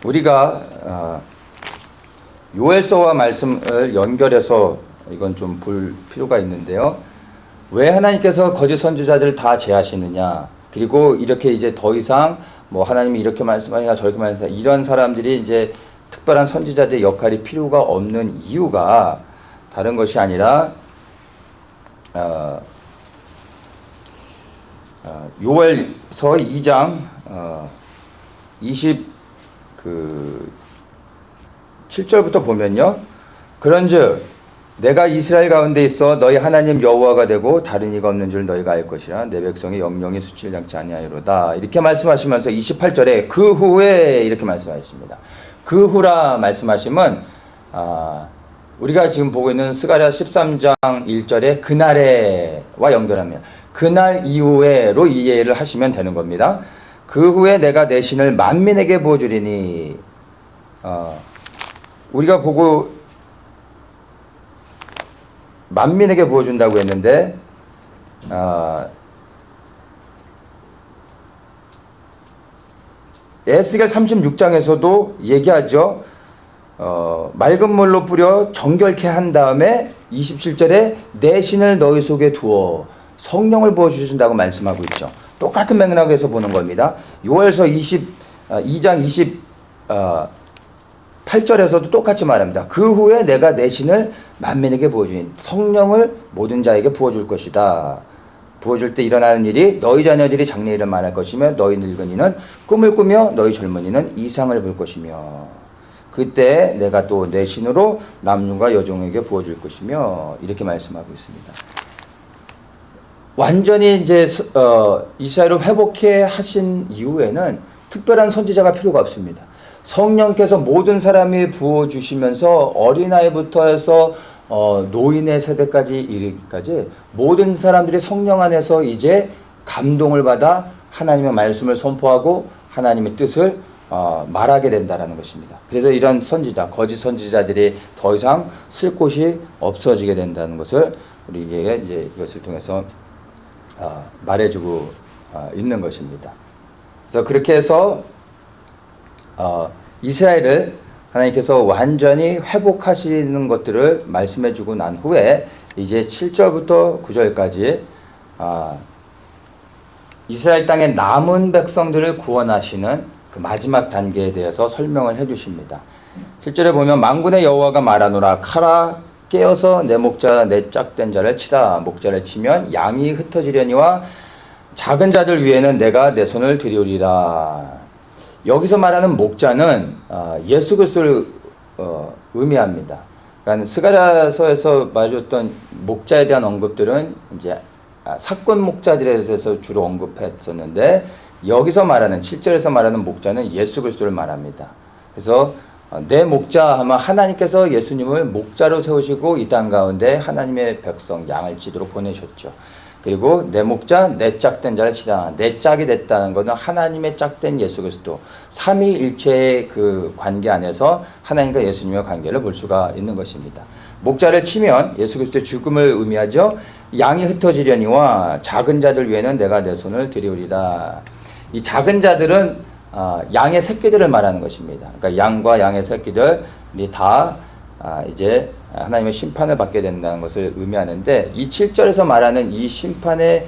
우리가 요엘서와 말씀을 연결해서 이건 좀 볼 필요가 있는데요. 왜 하나님께서 거짓 선지자들을 다 제하시느냐? 그리고 이렇게 이제 더 이상 뭐 하나님이 이렇게 말씀하니까 저렇게 말씀하니까 이런 사람들이 이제 특별한 선지자들의 역할이 필요가 없는 이유가 다른 것이 아니라 요엘서 2장 27절부터 보면요. 그런즉 내가 이스라엘 가운데 있어 너희 하나님 여호와가 되고 다른 이가 없는 줄 너희가 알 것이라 내 백성이 영영이 수치를 당치 아니하리로다. 이렇게 말씀하시면서 28절에 그 후에 이렇게 말씀하십니다. 그 후라 말씀하시면 우리가 지금 보고 있는 스가랴 13장 1절에 그날에와 연결합니다. 그날 이후에로 이해를 하시면 되는 겁니다. 그 후에 내가 내 신을 만민에게 보여주리니 우리가 보고 만민에게 보여준다고 했는데 에스겔 36장에서도 얘기하죠. 맑은 물로 뿌려 정결케 한 다음에 27절에 내 신을 너희 속에 두어 성령을 부어주신다고 말씀하고 있죠. 똑같은 맥락에서 보는 겁니다. 요엘서 2장 28절에서도 똑같이 말합니다. 그 후에 내가 내 신을 만민에게 부어주니 성령을 모든 자에게 부어줄 것이다. 부어줄 때 일어나는 일이 너희 자녀들이 장래일을 말할 것이며 너희 늙은이는 꿈을 꾸며 너희 젊은이는 이상을 볼 것이며 그때 내가 또 내 신으로 남녀가 여종에게 부어줄 것이며 이렇게 말씀하고 있습니다. 완전히 이제 이스라엘을 회복해 하신 이후에는 특별한 선지자가 필요가 없습니다. 성령께서 모든 사람이 부어주시면서 어린아이부터 해서 노인의 세대까지 이르기까지 모든 사람들이 성령 안에서 이제 감동을 받아 하나님의 말씀을 선포하고 하나님의 뜻을 말하게 된다라는 것입니다. 그래서 이런 선지자, 거짓 선지자들이 더 이상 쓸 곳이 없어지게 된다는 것을 우리에게 이제 이것을 통해서 말해주고 있는 것입니다. 그래서 그렇게 해서 이스라엘을 하나님께서 완전히 회복하시는 것들을 말씀해주고 난 후에 이제 7절부터 9절까지 이스라엘 땅의 남은 백성들을 구원하시는 그 마지막 단계에 대해서 설명을 해주십니다. 7절에 보면 만군의 여호와가 말하노라 카라 깨어서 내 목자 내 짝된 자를 치라. 목자를 치면 양이 흩어지려니와 작은 자들 위에는 내가 내 손을 들이우리라. 여기서 말하는 목자는 예수 그리스도를 의미합니다. 그러니까 스가랴서에서 말했던 목자에 대한 언급들은 이제 사건 목자들에 대해서 주로 언급했었는데 여기서 말하는 7절에서 말하는 목자는 예수 그리스도를 말합니다. 그래서 내 목자 하면 하나님께서 예수님을 목자로 세우시고 이 땅 가운데 하나님의 백성 양을 치도록 보내셨죠. 그리고 내 목자 내 짝된 자를 치라. 내 짝이 됐다는 것은 하나님의 짝된 예수 그리스도 삼위일체의 그 관계 안에서 하나님과 예수님의 관계를 볼 수가 있는 것입니다. 목자를 치면 예수 그리스도의 죽음을 의미하죠. 양이 흩어지려니와 작은 자들 위에는 내가 내 손을 들이우리라. 이 작은 자들은 양의 새끼들을 말하는 것입니다. 그러니까 양과 양의 새끼들이 다 이제 하나님의 심판을 받게 된다는 것을 의미하는데, 이 7절에서 말하는 이 심판의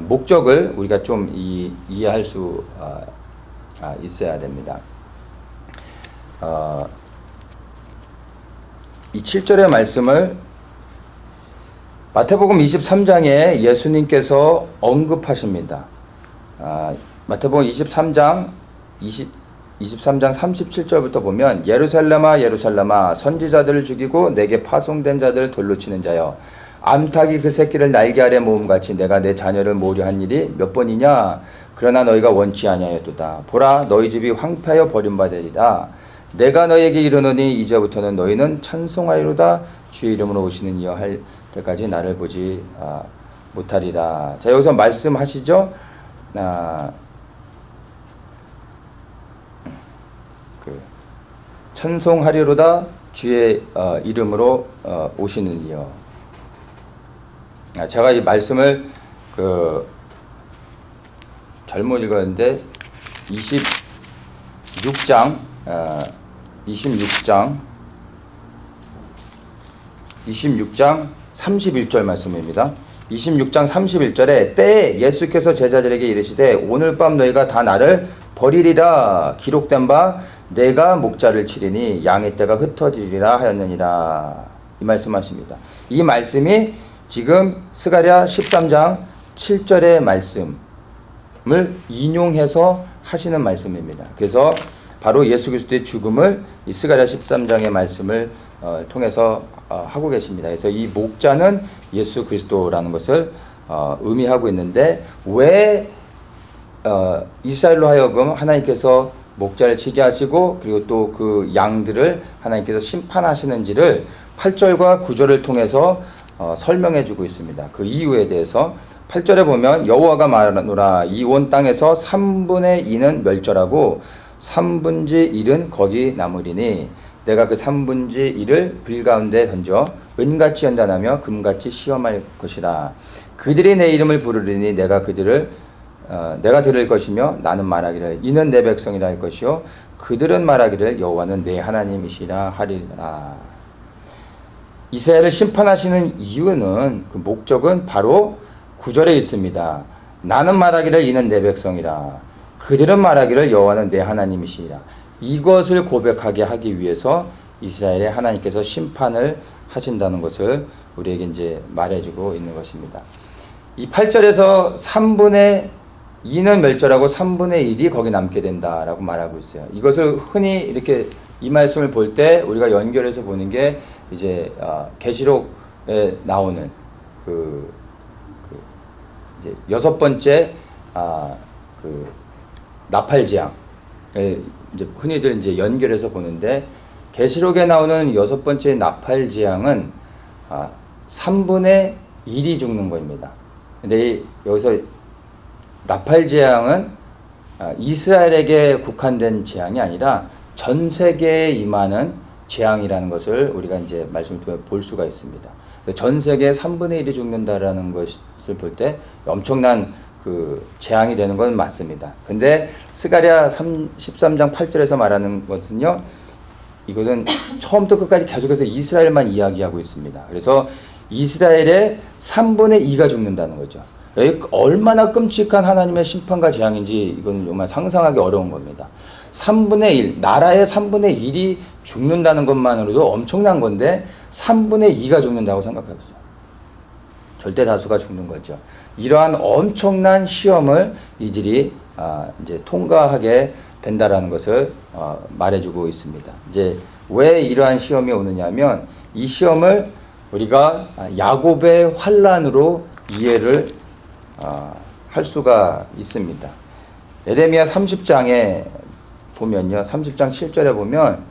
목적을 우리가 좀 이해할 수 있어야 됩니다. 이 7절의 말씀을 마태복음 23장에 예수님께서 언급하십니다. 마태복음 23장 37절부터 보면, 예루살렘아 예루살렘아 선지자들을 죽이고 내게 파송된 자들을 돌로 치는 자여, 암탉이 그 새끼를 날개 아래 모음같이 내가 내 자녀를 모으려 한 일이 몇 번이냐. 그러나 너희가 원치 아니하였도다. 보라, 너희 집이 황폐하여 버림받으리라. 내가 너희에게 이르노니 이제부터는 너희는 찬송하리로다. 주의 이름으로 오시는 이여 할 때까지 나를 보지 못하리라. 자, 여기서 말씀하시죠. 찬송하리로다. 주의 이름으로 오시는 이여. 제가 이 말씀을 잘못 읽었는데 26장 31절 말씀입니다. 26장 31절에 때에 예수께서 제자들에게 이르시되 오늘 밤 너희가 다 나를 버리리라. 기록된 바 내가 목자를 치리니 양의 떼가 흩어지리라 하였느니라. 이 말씀하십니다. 이 말씀이 지금 스가랴 13장 7절의 말씀을 인용해서 하시는 말씀입니다. 그래서 바로 예수 그리스도의 죽음을 이 스가랴 13장의 말씀을 통해서 하고 계십니다. 그래서 이 목자는 예수 그리스도라는 것을 의미하고 있는데, 왜 이스라엘로 하여금 하나님께서 목자를 치게 하시고 그리고 또 그 양들을 하나님께서 심판하시는지를 8절과 9절을 통해서 설명해 주고 있습니다. 그 이유에 대해서 8절에 보면 여호와가 말하노라. 이 온 땅에서 3분의 2는 멸절하고 3분의 1은 거기 남으리니 내가 그 3분의 1을 불 가운데 던져 은같이 연단하며 금같이 시험할 것이라. 그들이 내 이름을 부르리니 내가 들을 것이며 나는 말하기를 이는 내 백성이라 할 것이요 그들은 말하기를 여호와는 내 하나님이시라 하리라. 이스라엘을 심판하시는 이유는, 그 목적은 바로 9절에 있습니다. 나는 말하기를 이는 내 백성이라. 그들은 말하기를 여호와는 내 하나님이시라. 이것을 고백하게 하기 위해서 이스라엘에 하나님께서 심판을 하신다는 것을 우리에게 이제 말해주고 있는 것입니다. 이 8절에서 3분의 2는 멸절하고 3분의 1이 거기 남게 된다라고 말하고 있어요. 이것을 흔히 이렇게 이 말씀을 볼 때 우리가 연결해서 보는 게 이제 계시록에 나오는 이제 6번째 나팔 재앙, 이제 흔히들 이제 연결해서 보는데, 계시록에 나오는 6번째 나팔 재앙은 3분의 1이 죽는 겁니다. 근데 여기서 나팔 재앙은 이스라엘에게 국한된 재앙이 아니라 전 세계에 임하는 재앙이라는 것을 우리가 이제 말씀을 통해 볼 수가 있습니다. 전 세계 3분의 1이 죽는다라는 것을 볼 때 엄청난 그 재앙이 되는 건 맞습니다. 근데 스가랴 13장 8절에서 말하는 것은요, 이것은 처음부터 끝까지 계속해서 이스라엘만 이야기하고 있습니다. 그래서 이스라엘의 3분의 2가 죽는다는 거죠. 얼마나 끔찍한 하나님의 심판과 재앙인지 이건 정말 상상하기 어려운 겁니다. 3분의 1, 나라의 3분의 1이 죽는다는 것만으로도 엄청난 건데 3분의 2가 죽는다고 생각해보죠. 절대 다수가 죽는 거죠. 이러한 엄청난 시험을 이들이 이제 통과하게 된다라는 것을 말해주고 있습니다. 이제 왜 이러한 시험이 오느냐면, 이 시험을 우리가 야곱의 환란으로 이해를 할 수가 있습니다. 에레미야 30장에 보면요, 30장 7절에 보면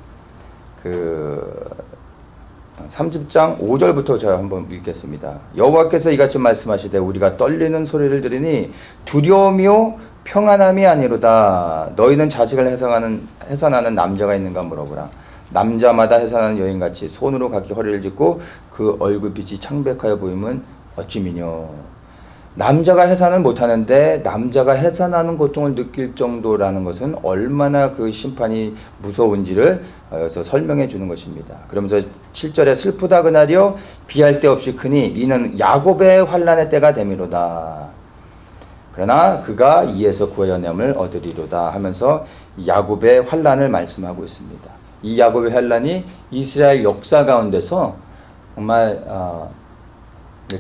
30장 5절부터 제가 한번 읽겠습니다. 여호와께서 이같이 말씀하시되 우리가 떨리는 소리를 들으니 두려움이요 평안함이 아니로다. 너희는 자식을 해산하는 남자가 있는가 물어보라. 남자마다 해산하는 여인같이 손으로 각기 허리를 짚고 그 얼굴빛이 창백하여 보임은 어찌미뇨. 남자가 해산을 못하는데 남자가 해산하는 고통을 느낄 정도라는 것은 얼마나 그 심판이 무서운지를 여기서 설명해 주는 것입니다. 그러면서 7절에 슬프다 그날이요 비할 데 없이 크니 이는 야곱의 환난의 때가 됨이로다. 그러나 그가 이에서 구원함을 얻으리로다 하면서 야곱의 환난을 말씀하고 있습니다. 이 야곱의 환난이 이스라엘 역사 가운데서 정말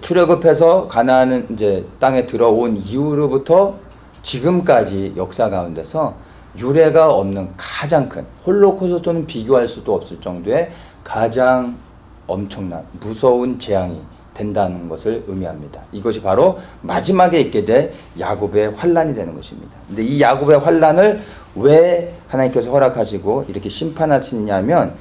출애굽해서 가나안 이제 땅에 들어온 이후로부터 지금까지 역사 가운데서 유례가 없는 가장 큰 홀로코스트는 비교할 수도 없을 정도의 가장 엄청난 무서운 재앙이 된다는 것을 의미합니다. 이것이 바로 마지막에 있게 될 야곱의 환난이 되는 것입니다. 근데 이 야곱의 환난을 왜 하나님께서 허락하시고 이렇게 심판하시느냐면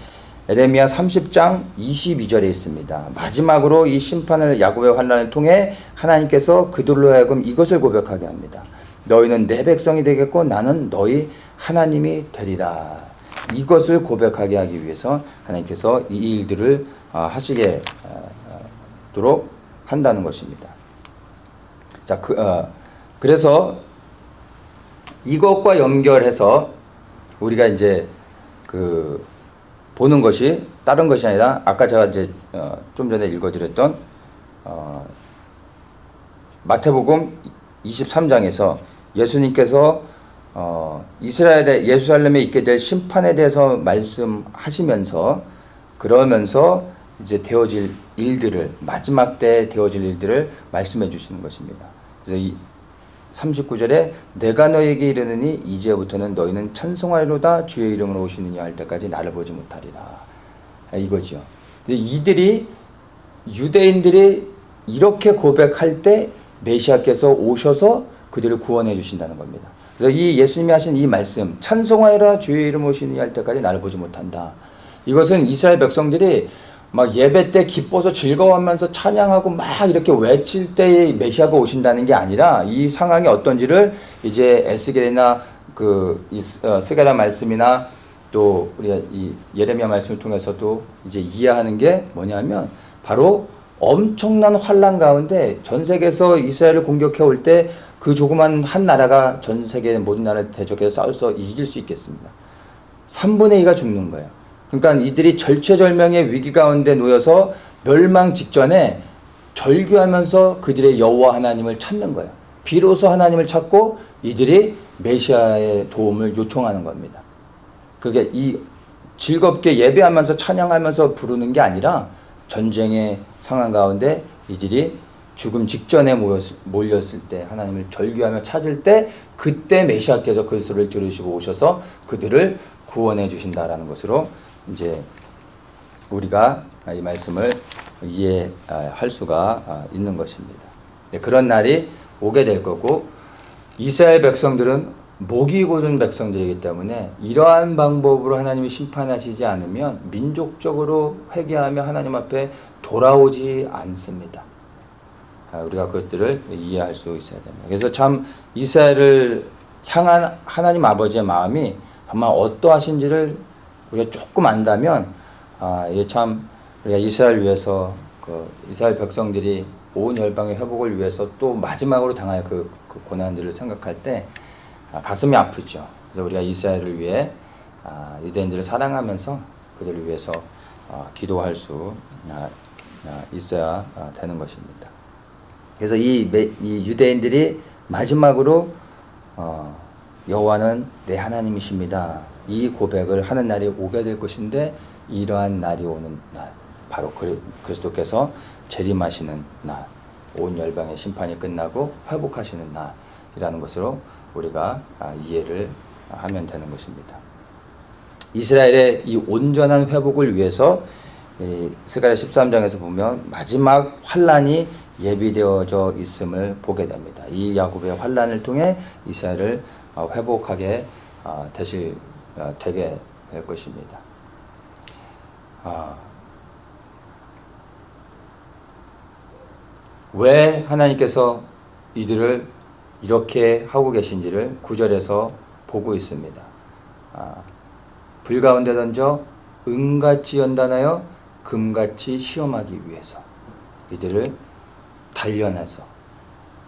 에레미야 30장 22절에 있습니다. 마지막으로 이 심판을 야곱의 환난을 통해 하나님께서 그들로 하여금 이것을 고백하게 합니다. 너희는 내 백성이 되겠고 나는 너희 하나님이 되리라. 이것을 고백하게 하기 위해서 하나님께서 이 일들을 하시게 도록 한다는 것입니다. 자, 그래서 이것과 연결해서 우리가 이제 보는 것이 다른 것이 아니라 아까 제가 이제 좀 전에 읽어드렸던 마태복음 23장에서 예수님께서 이스라엘의 예루살렘에 있게 될 심판에 대해서 말씀하시면서 그러면서 이제 되어질 일들을 마지막 때 되어질 일들을 말씀해 주시는 것입니다. 그래서 이 39절에 내가 너에게 이르느니 이제부터는 너희는 찬송하리로다 주의 이름으로 오시느냐 할 때까지 나를 보지 못하리라. 이거죠. 이들이 유대인들이 이렇게 고백할 때 메시아께서 오셔서 그들을 구원해 주신다는 겁니다. 그래서 이 예수님이 하신 이 말씀 찬송하리라 주의 이름 오시느냐 할 때까지 나를 보지 못한다. 이것은 이스라엘 백성들이 막 예배 때 기뻐서 즐거워하면서 찬양하고 막 이렇게 외칠 때 메시아가 오신다는 게 아니라 이 상황이 어떤지를 이제 에스겔이나 스가랴 말씀이나 또 우리가 이 예레미야 말씀을 통해서도 이제 이해하는 게 뭐냐면 바로 엄청난 환란 가운데 전 세계에서 이스라엘을 공격해 올 때 그 조그만 한 나라가 전 세계 모든 나라를 대적해서 싸워서 이길 수 있겠습니다. 3분의 2가 죽는 거예요. 그러니까 이들이 절체절명의 위기 가운데 놓여서 멸망 직전에 절규하면서 그들의 여호와 하나님을 찾는 거예요. 비로소 하나님을 찾고 이들이 메시아의 도움을 요청하는 겁니다. 그게 이 즐겁게 예배하면서 찬양하면서 부르는 게 아니라 전쟁의 상황 가운데 이들이 죽음 직전에 몰렸을 때 하나님을 절규하며 찾을 때 그때 메시아께서 그 소리를 들으시고 오셔서 그들을 구원해 주신다라는 것으로 이제 우리가 이 말씀을 이해할 수가 있는 것입니다. 그런 날이 오게 될 거고 이스라엘 백성들은 목이 고든 백성들이기 때문에 이러한 방법으로 하나님이 심판하시지 않으면 민족적으로 회개하며 하나님 앞에 돌아오지 않습니다. 우리가 그것들을 이해할 수 있어야 됩니다. 그래서 참 이스라엘을 향한 하나님 아버지의 마음이 정말 어떠하신지를 우리가 조금 안다면 이게 참 우리가 이스라엘 위해서 이스라엘 백성들이 온 열방의 회복을 위해서 또 마지막으로 당할 그 고난들을 생각할 때 가슴이 아프죠. 그래서 우리가 이스라엘을 위해 유대인들을 사랑하면서 그들을 위해서 기도할 수 있어야 되는 것입니다. 그래서 이 유대인들이 마지막으로 여호와는 내 하나님이십니다. 이 고백을 하는 날이 오게 될 것인데 이러한 날이 오는 날 바로 그리스도께서 재림하시는 날, 온 열방의 심판이 끝나고 회복하시는 날이라는 것으로 우리가 이해를 하면 되는 것입니다. 이스라엘의 이 온전한 회복을 위해서 스가랴 13장에서 보면 마지막 환란이 예비되어져 있음을 보게 됩니다. 이 야곱의 환란을 통해 이스라엘을 회복하게 되게 될 것입니다. 왜 하나님께서 이들을 이렇게 하고 계신지를 9절에서 보고 있습니다. 불 가운데 던져 은같이 연단하여 금같이 시험하기 위해서 이들을 단련해서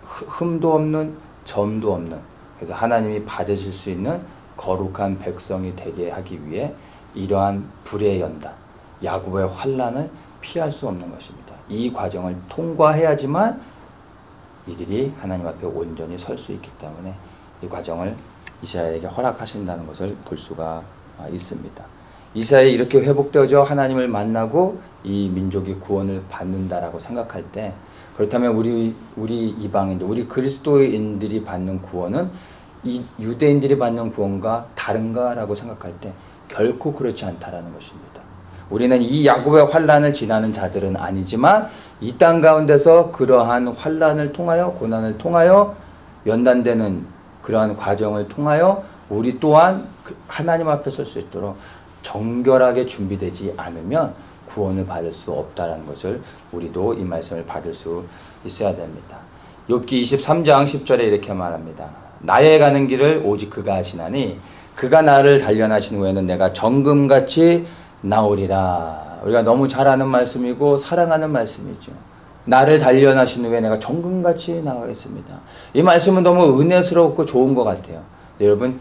흠도 없는 점도 없는, 그래서 하나님이 받으실 수 있는 거룩한 백성이 되게 하기 위해 이러한 불의 연단, 야곱의 환난을 피할 수 없는 것입니다. 이 과정을 통과해야지만 이들이 하나님 앞에 온전히 설 수 있기 때문에 이 과정을 이스라엘에게 허락하신다는 것을 볼 수가 있습니다. 이스라엘이 이렇게 회복되어져 하나님을 만나고 이 민족이 구원을 받는다라고 생각할 때, 그렇다면 우리 이방인들, 우리 그리스도인들이 받는 구원은 이 유대인들이 받는 구원과 다른가라고 생각할 때 결코 그렇지 않다라는 것입니다. 우리는 이 야곱의 환난을 지나는 자들은 아니지만 이 땅 가운데서 그러한 환난을 통하여, 고난을 통하여, 연단되는 그러한 과정을 통하여 우리 또한 하나님 앞에 설 수 있도록 정결하게 준비되지 않으면 구원을 받을 수 없다라는 것을 우리도 이 말씀을 받을 수 있어야 됩니다. 욥기 23장 10절에 이렇게 말합니다. 나의 가는 길을 오직 그가 하시나니 그가 나를 단련하신 후에는 내가 정금같이 나오리라. 우리가 너무 잘 아는 말씀이고 사랑하는 말씀이죠. 나를 단련하신 후에 내가 정금같이 나가겠습니다. 이 말씀은 너무 은혜스럽고 좋은 것 같아요. 여러분,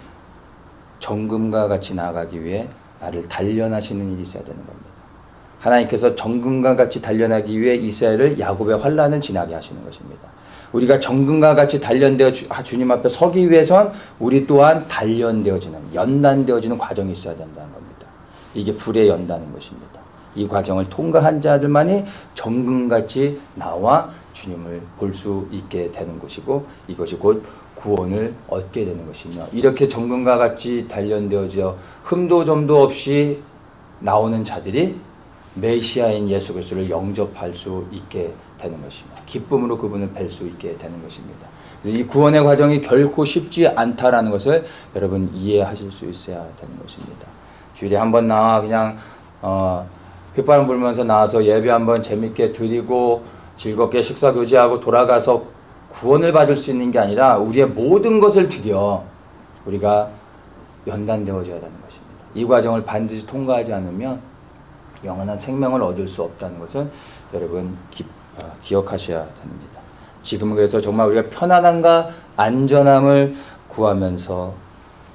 정금과 같이 나아가기 위해 나를 단련하시는 일이 있어야 되는 겁니다. 하나님께서 정금과 같이 단련하기 위해 이스라엘을 야곱의 환난을 지나게 하시는 것입니다. 우리가 정금과 같이 단련되어 주님 앞에 서기 위해선 우리 또한 단련되어지는, 연단되어지는 과정이 있어야 된다는 겁니다. 이게 불의 연단인 것입니다. 이 과정을 통과한 자들만이 정금같이 나와 주님을 볼 수 있게 되는 것이고, 이것이 곧 구원을 얻게 되는 것이며, 이렇게 정금과 같이 단련되어져 흠도 점도 없이 나오는 자들이 메시아인 예수 그리스도를 영접할 수 있게 되는 것입니다. 기쁨으로 그분을 뵐 수 있게 되는 것입니다. 이 구원의 과정이 결코 쉽지 않다라는 것을 여러분 이해하실 수 있어야 되는 것입니다. 주일에 한번 나와 그냥 휘바람 불면서 나와서 예배 한번 재밌게 드리고 즐겁게 식사 교제하고 돌아가서 구원을 받을 수 있는 게 아니라 우리의 모든 것을 드려 우리가 연단되어져야 되는 것입니다. 이 과정을 반드시 통과하지 않으면 영원한 생명을 얻을 수 없다는 것을 여러분 기억하셔야 됩니다. 지금은 그래서 정말 우리가 편안함과 안전함을 구하면서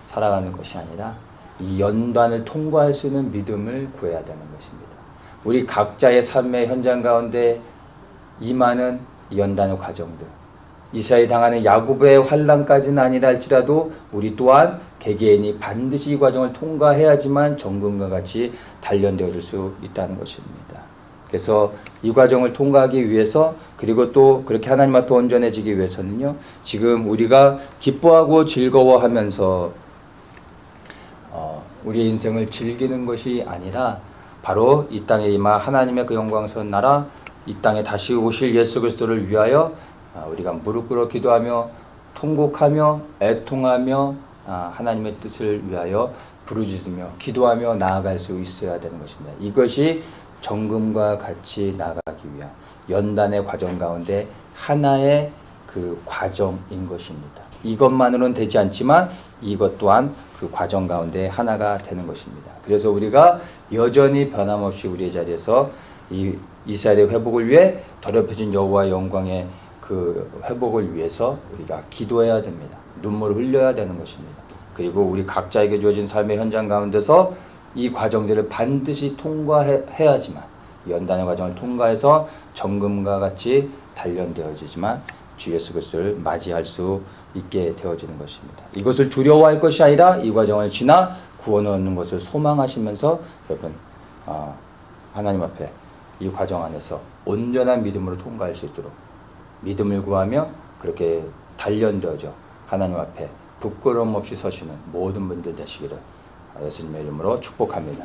살아가는 것이 아니라 이 연단을 통과할 수 있는 믿음을 구해야 되는 것입니다. 우리 각자의 삶의 현장 가운데 이 많은 연단의 과정들, 이스라엘이 당하는 야곱의 환난까지는 아니라 할지라도 우리 또한 개개인이 반드시 이 과정을 통과해야지만 정금과 같이 단련되어질 수 있다는 것입니다. 그래서 이 과정을 통과하기 위해서, 그리고 또 그렇게 하나님 앞에 온전해지기 위해서는요, 지금 우리가 기뻐하고 즐거워하면서 우리의 인생을 즐기는 것이 아니라 바로 이 땅에 임하 하나님의 그 영광스러운 나라, 이 땅에 다시 오실 예수 그리스도를 위하여 우리가 무릎 꿇어 기도하며 통곡하며 애통하며 하나님의 뜻을 위하여 부르짖으며 기도하며 나아갈 수 있어야 되는 것입니다. 이것이 정금과 같이 나가기 위한 연단의 과정 가운데 하나의 그 과정인 것입니다. 이것만으로는 되지 않지만 이것 또한 그 과정 가운데 하나가 되는 것입니다. 그래서 우리가 여전히 변함없이 우리의 자리에서 이 이스라엘의 회복을 위해 더럽혀진 여호와의 영광의 그 회복을 위해서 우리가 기도해야 됩니다. 눈물을 흘려야 되는 것입니다. 그리고 우리 각자에게 주어진 삶의 현장 가운데서 이 과정들을 반드시 통과해야지만, 연단의 과정을 통과해서 정금과 같이 단련되어지지만 주 예수 그리스도를 맞이할 수 있게 되어지는 것입니다. 이것을 두려워할 것이 아니라 이 과정을 지나 구원을 얻는 것을 소망하시면서 여러분 하나님 앞에 이 과정 안에서 온전한 믿음으로 통과할 수 있도록 믿음을 구하며 그렇게 단련되어져 하나님 앞에 부끄러움 없이 서시는 모든 분들 되시기를 예수님의 이름으로 축복합니다.